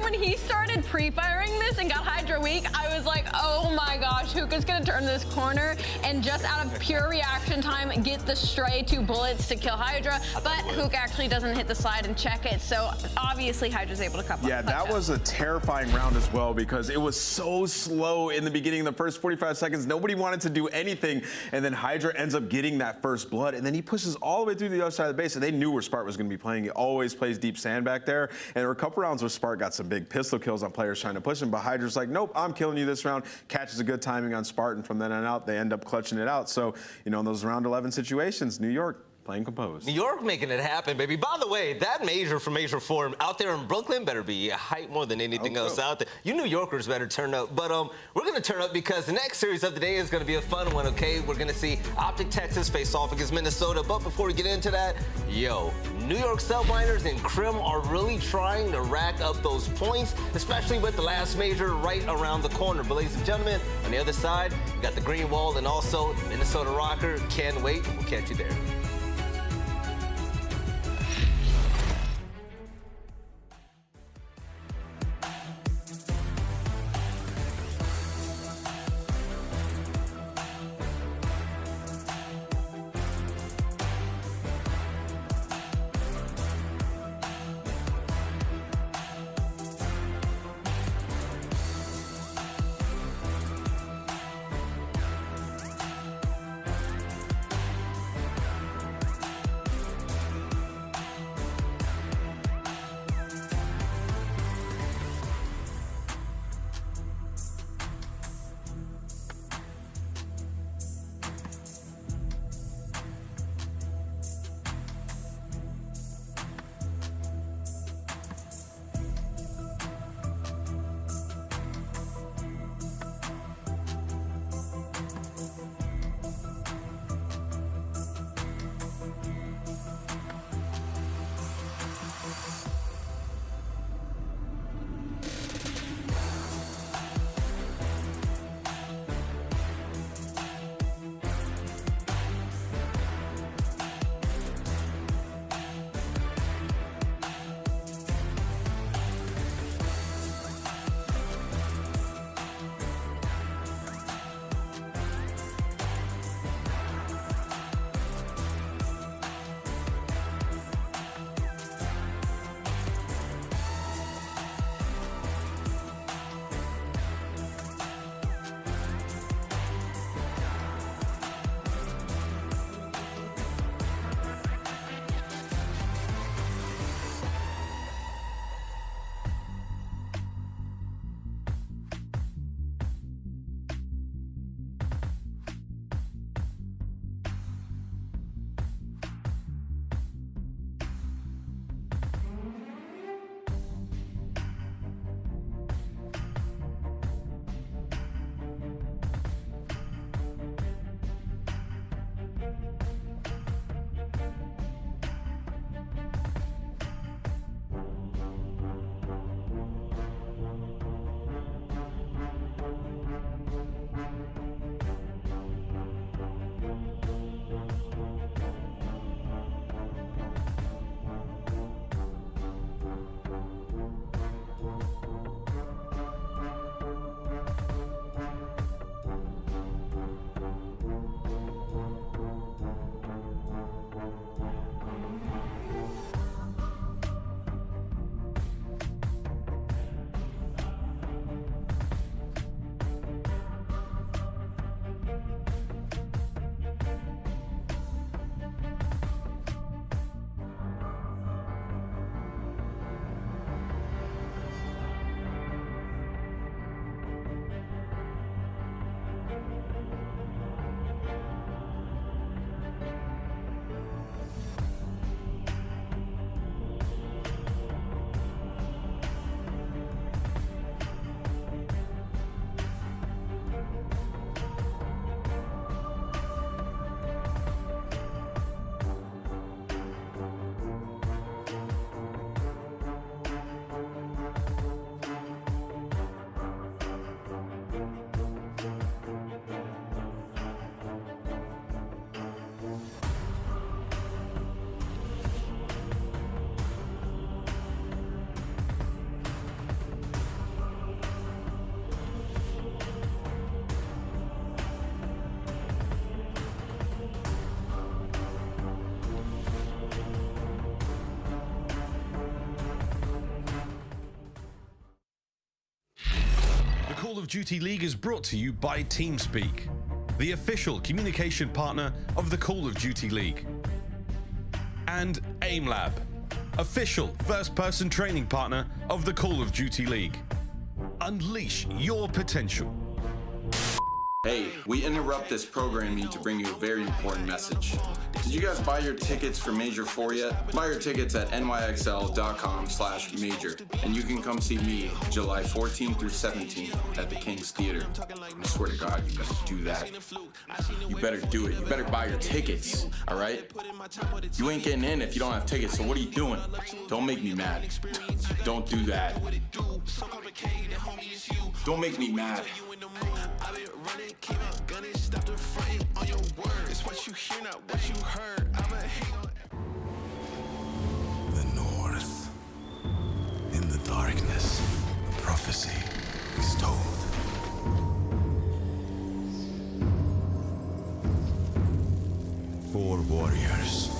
when he started pre-firing this and got Hydra weak, I was like, oh my gosh, Huke is going to turn this corner and just out of pure reaction time, get the stray 2 bullets to kill Hydra, but Huke actually doesn't hit the slide and check it, so obviously Hydra's able to come up. Yeah, that was a terrifying round as well because it was so slow in the the beginning, the first 45 seconds. Nobody wanted to do anything. And then Hydra ends up getting that first blood. And then he pushes all the way through the other side of the base. And they knew where Spart was going to be playing. He always plays deep sand back there. And there were a couple rounds where Spart got some big pistol kills on players trying to push him. But Hydra's like, nope, I'm killing you this round. Catches a good timing on Spart. And from then on out, they end up clutching it out. So, you know, in those round 11 situations, New York playing composed. New York making it happen, baby. By the way, that Major for Major 4 out there in Brooklyn better be hype more than anything else out there. You New Yorkers better turn up. But we're going to turn up because the next series of the day is going to be a fun one, okay? We're going to see OpTic Texas face off against Minnesota. But before we get into that, yo, New York Subliners and Crim are really trying to rack up those points, especially with the last Major right around the corner. But ladies and gentlemen, on the other side, we got the Green Wall and also Minnesota Røkkr. Can't wait. We'll catch you there. Call of Duty League is brought to you by TeamSpeak, the official communication partner of the Call of Duty League. And AimLab, official first-person training partner of the Call of Duty League. Unleash your potential. Hey, we interrupt this programming to bring you a very important message. Did you guys buy your tickets for Major IV yet? Buy your tickets at nyxl.com/major, and you can come see me July 14th through 17th at the King's Theater. I swear to God, you better do that. You better do it. You better buy your tickets, all right? You ain't getting in if you don't have tickets, so what are you doing? Don't make me mad. Don't do that. Don't make me mad. The North. In the darkness, a prophecy is told. Four warriors.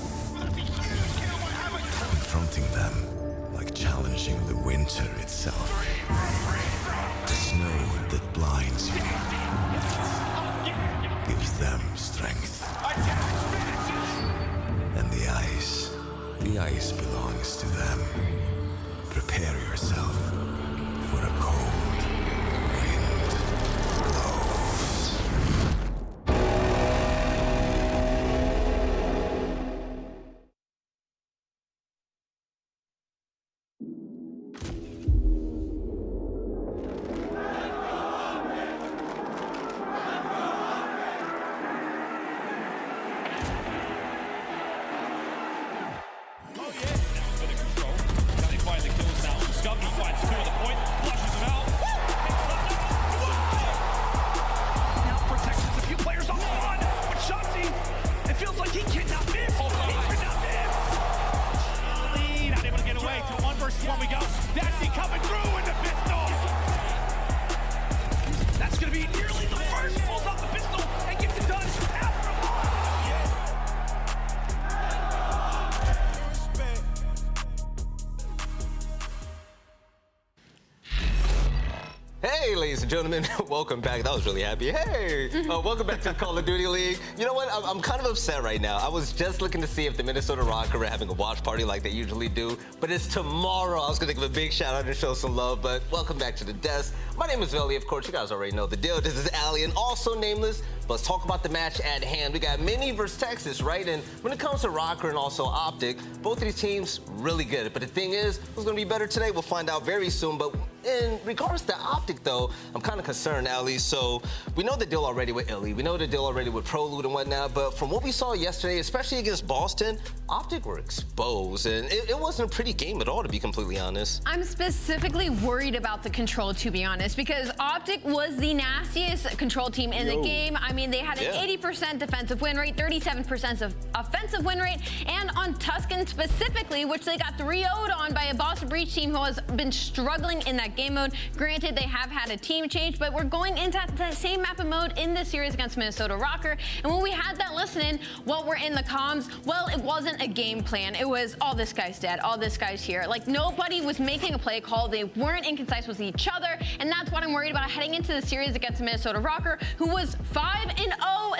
Confronting them like challenging the winter itself. The snow that blinds you gives them strength. And the ice belongs to them. Prepare yourself for a cold wind blows. Hey, ladies and gentlemen, welcome back. That was really happy. Hey, welcome back to the Call of Duty League. You know what? I'm kind of upset right now. I was just looking to see if the Minnesota Røkkr are having a watch party like they usually do, but it's tomorrow. I was going to give a big shout out and show some love, but welcome back to the desk. My name is aBeZy. Of course, you guys already know the deal. This is Ali, and also Nameless. Let's talk about the match at hand. We got Mini versus Texas, right? And when it comes to Røkkr and also OpTic, both of these teams really good. But the thing is, who's going to be better today? We'll find out very soon. But in regards to OpTic, though, I'm kind of concerned, Ali. So we know the deal already with Illy. We know the deal already with Prolute and whatnot. But from what we saw yesterday, especially against Boston, OpTic were exposed. And it wasn't a pretty game at all, to be completely honest. I'm specifically worried about the control, to be honest, because OpTic was the nastiest control team in the game. I mean, they had an 80% defensive win rate, 37% of offensive win rate, and on Tuscan specifically, which they got 3-0'd on by a Boston Breach team who has been struggling in that game mode. Granted, they have had a team change, but we're going into the same map and mode in this series against Minnesota Røkkr. And when we had that listening, what were in the comms, well, it wasn't a game plan. It was, all this guy's dead, all this guy's here. Like, nobody was making a play call. They weren't inconcise with each other, and that's what I'm worried about heading into the series against Minnesota Røkkr, who was 5-0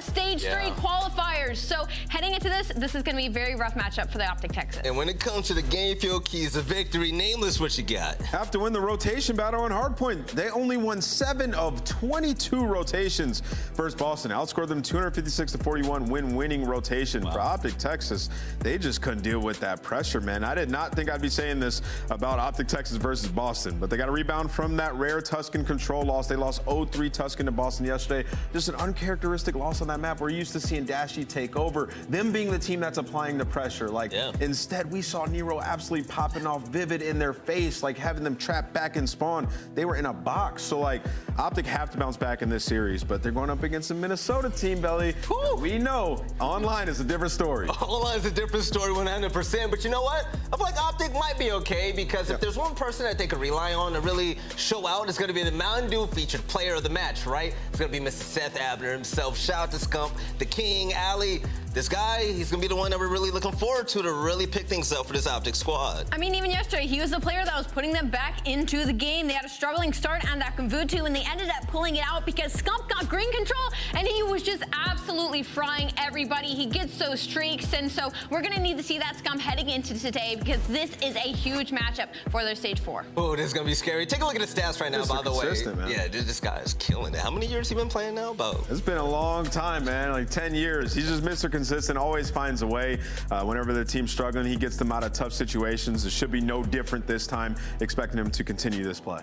stage 3 qualifiers. So heading into this is going to be a very rough matchup for the OpTic Texas. And when it comes to the game field keys of victory, Nameless, what you got? Have to win the rotation battle on Hardpoint. They only won 7 of 22 rotations. First, Boston outscored them 256-41, winning rotation. For OpTic Texas, they just couldn't deal with that pressure, man. I did not think I'd be saying this about OpTic Texas versus Boston, but they got a rebound from that rare Tuscan control loss. They lost 0-3 Tuscan to Boston yesterday. Just an uncharacteristic loss on that map. We're used to seeing Dashy take over, them being the team that's applying the pressure. Like, instead, we saw Nero absolutely popping off Vivid in their face, like having them trapped back in spawn. They were in a box. So, like, OpTic have to bounce back in this series, but they're going up against a Minnesota team, Belly. We know online is a different story. Online is a different story 100%, but you know what? I feel like OpTic might be okay, because if there's one person that they could rely on to really show out, it's going to be the Mountain Dew featured player of the match, right? It's going to be Mr. Seth Abner himself. Shout out to Scump, the King, Ali. This guy, he's going to be the one that we're really looking forward to really pick things up for this OpTic squad. I mean, even yesterday, he was the player that was putting them back into the game. They had a struggling start on that Gavutu, and they ended up pulling it out because Scump got green control, and he was just absolutely frying everybody. He gets those streaks, and so we're going to need to see that Scump heading into today because this is a huge matchup for their stage 4. Oh, this is going to be scary. Take a look at the stats right now, by the way. Man. Yeah, this guy is killing it. How many years has he been playing now? About? It's been a long time, man. Like 10 years. He's just Mr. Consistent, always finds a way. Whenever the team's struggling, he gets them out of tough situations. It should be no different this time. Expecting him to continue this play.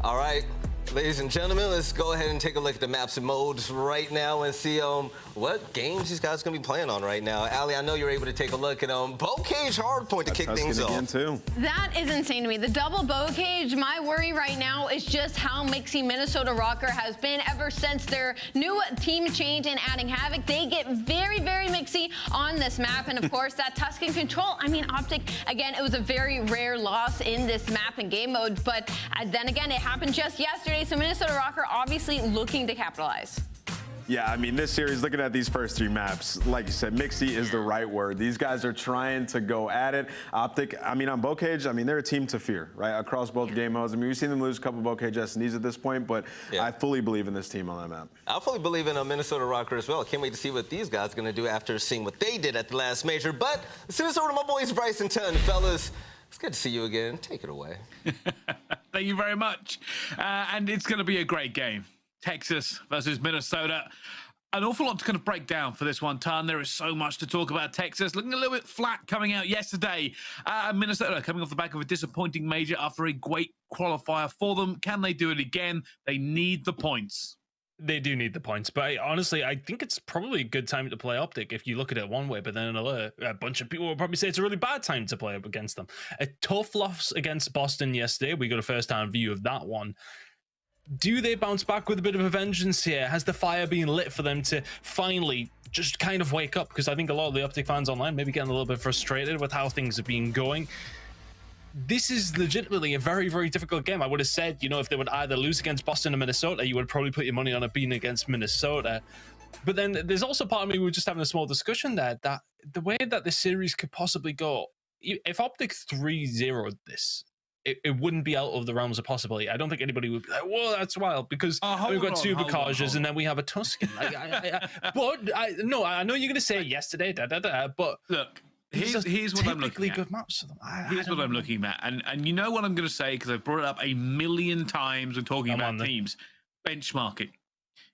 All right, ladies and gentlemen, let's go ahead and take a look at the maps and modes right now and see what games these guys are going to be playing on right now. Ali, I know you're able to take a look at Bocage Hardpoint to kick things off. Too. That is insane to me. The double Bocage, my worry right now is just how mixy Minnesota Røkkr has been ever since their new team change and adding Havok. They get very, very mixy on this map. And of course, that Tuscan control. I mean, OpTic, again, it was a very rare loss in this map and game mode. But then again, it happened just yesterday. So Minnesota Røkkr obviously looking to capitalize. Yeah, I mean, this series, looking at these first 3 maps, like you said, mixy is the right word. These guys are trying to go at it. OpTic, I mean, on Bocage, I mean, they're a team to fear, right? Across both game modes. I mean, we've seen them lose a couple of Bocage S&Ds at this point, but I fully believe in this team on that map. I fully believe in Minnesota Røkkr as well. Can't wait to see what these guys are going to do after seeing what they did at the last major. But as soon as over to my boys, Bryce and Ton, fellas, it's good to see you again. Take it away. Thank you very much. And it's going to be a great game. Texas versus Minnesota. An awful lot to kind of break down for this one, Ton. There is so much to talk about. Texas looking a little bit flat coming out yesterday. Minnesota coming off the back of a disappointing major after a great qualifier for them. Can they do it again? They need the points. They do need the points, but honestly, I think it's probably a good time to play OpTic if you look at it one way, but then another, a bunch of people will probably say it's a really bad time to play up against them. A tough loss against Boston yesterday. We got a first-hand view of that one. Do they bounce back with a bit of a vengeance here? Has the fire been lit for them to finally just kind of wake up? Because I think a lot of the OpTic fans online may be getting a little bit frustrated with how things have been going. This is legitimately a very, very difficult game. I would have said, you know, if they would either lose against Boston or Minnesota, you would probably put your money on it being against Minnesota. But then there's also part of me, we were just having a small discussion there, that the way that this series could possibly go, if OpTic 3-0'd this, it wouldn't be out of the realms of possibility. I don't think anybody would be like, whoa, that's wild, because we've got 2 Bokages and then we have a Tuscan. But I know you're going to say yesterday, but look, here's what I'm looking at. Good maps for them. Here's what I'm looking at, and you know what I'm going to say because I've brought it up a million times when talking about teams. Benchmarking.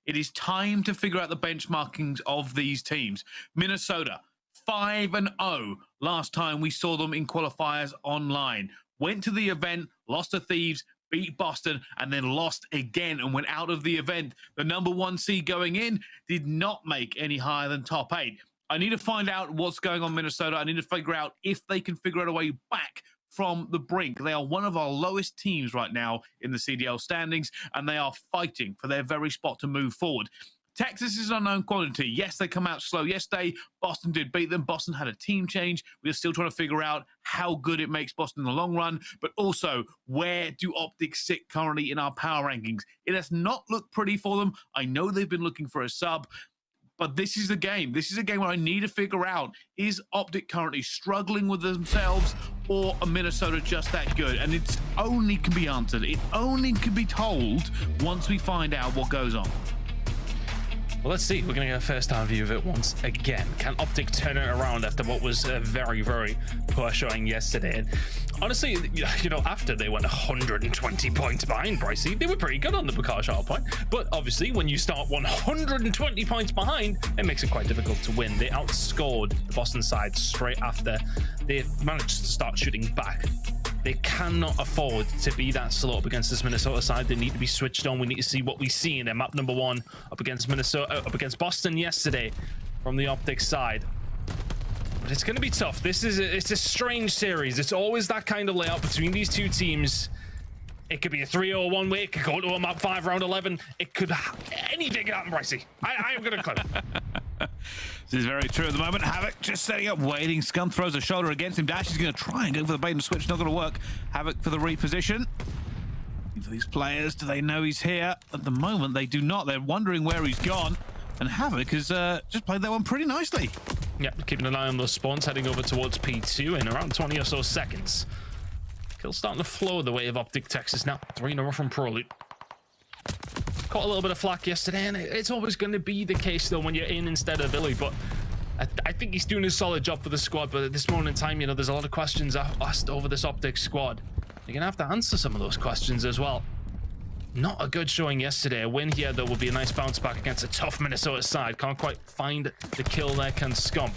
It is time to figure out the benchmarkings of these teams. Minnesota 5-0 last time we saw them in qualifiers online. Went to the event, lost to Thieves, beat Boston, and then lost again and went out of the event. The number 1 seed going in did not make any higher than top 8. I need to find out what's going on in Minnesota. I need to figure out if they can figure out a way back from the brink. They are one of our lowest teams right now in the CDL standings, and they are fighting for their very spot to move forward. Texas is an unknown quantity. Yes, they come out slow yesterday. Boston did beat them. Boston had a team change. We're still trying to figure out how good it makes Boston in the long run, but also where do OpTic sit currently in our power rankings? It has not looked pretty for them. I know they've been looking for a sub, but this is the game. This is a game where I need to figure out, is OpTic currently struggling with themselves or are Minnesota just that good? And it only can be answered. It only can be told once we find out what goes on. Well, let's see. We're going to get a first-time view of it once again. Can OpTic turn it around after what was a very, very poor showing yesterday? And honestly, you know, after they went 120 points behind Brycey, they were pretty good on the Bocage Hardpoint. But obviously, when you start 120 points behind, it makes it quite difficult to win. They outscored the Boston side straight after they managed to start shooting back. They cannot afford to be that slow up against this Minnesota side. They need to be switched on. We need to see what we see in their map number 1 up against Minnesota, up against Boston yesterday from the OpTic side. But it's going to be tough. It's a strange series. It's always that kind of layout between these 2 teams. It could be a 3-0 one way. It could go to a map 5 round 11. It could anything could happen, Brycey. I am going to clue. This is very true at the moment. Havok just setting up, waiting. Scump throws a shoulder against him. Dashy's going to try and go for the bait and switch. Not going to work. Havok for the reposition. For these players, do they know he's here? At the moment, they do not. They're wondering where he's gone. And Havok has just played that one pretty nicely. Yeah, keeping an eye on those spawns, heading over towards P2 in around 20 or so seconds. Kills starting to flow the way of OpTic Texas now. 3 in a row from Prolute. Caught a little bit of flack yesterday, and it's always going to be the case, though, when you're in instead of Illy, but I think he's doing a solid job for the squad, but at this moment in time, you know, there's a lot of questions asked over this OpTic squad. You're going to have to answer some of those questions as well. Not a good showing yesterday. A win here, though, would be a nice bounce back against a tough Minnesota side. Can't quite find the kill there, can Scump.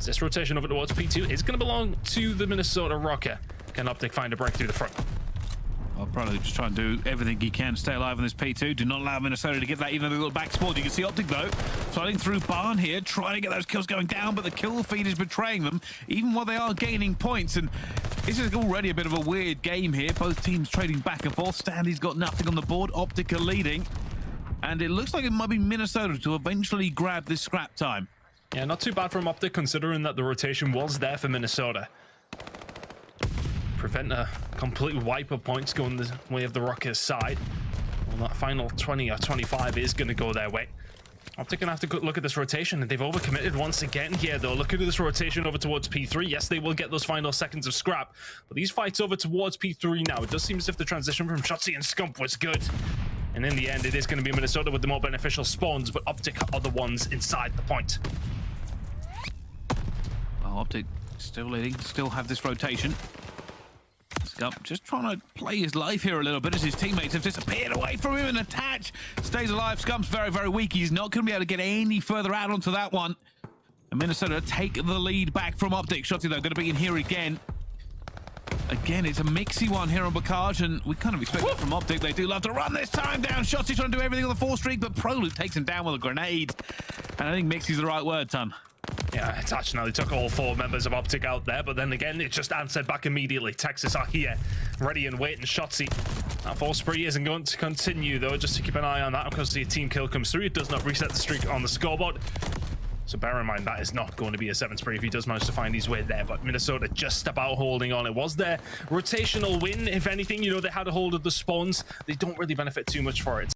This rotation over towards P2 is going to belong to the Minnesota Røkkr. Can OpTic find a break through the front? Well, probably just try and do everything he can to stay alive in this P2. Do not allow Minnesota to get that even a little back spawn. You can see OpTic, though, sliding through Barn here, trying to get those kills going down, but the kill feed is betraying them, even while they are gaining points. And this is already a bit of a weird game here. Both teams trading back and forth. Standy's got nothing on the board. OpTic are leading. And it looks like it might be Minnesota to eventually grab this scrap time. Yeah, not too bad from OpTic, considering that the rotation was there for Minnesota. Prevent a complete wipe of points going the way of the Røkkr's side. Well, that final 20 or 25 is going to go their way. OpTic gonna have to look at this rotation, and they've overcommitted once again here, though. Look at this rotation over towards P3. Yes, they will get those final seconds of scrap, but these fights over towards P3 now, it does seem as if the transition from Shotzzy and Scump was good. And in the end, it is going to be Minnesota with the more beneficial spawns, but OpTic are the ones inside the point. Well, OpTic still leading, still have this rotation. Scump just trying to play his life here a little bit as his teammates have disappeared away from him and attach. Stays alive. Scump's very, very weak. He's not going to be able to get any further out onto that one. And Minnesota take the lead back from OpTic. Shotzzy, though, going to be in here again. Again, it's a mixy one here on Bakaj, and we kind of expect that from OpTic. They do love to run this time down. Shotzzy trying to do everything on the 4-streak, but Prolute takes him down with a grenade. And I think mixy's the right word, Ton. Yeah, it's actually, they took all 4 members of OpTic out there, but then again, it just answered back immediately. Texas are here, ready and waiting. Shotzzy. That 4 spree isn't going to continue, though, just to keep an eye on that, because the team kill comes through. It does not reset the streak on the scoreboard. So bear in mind, that is not going to be a 7 spree if he does manage to find his way there. But Minnesota just about holding on. It was their rotational win. If anything, you know, they had a hold of the spawns. They don't really benefit too much for it.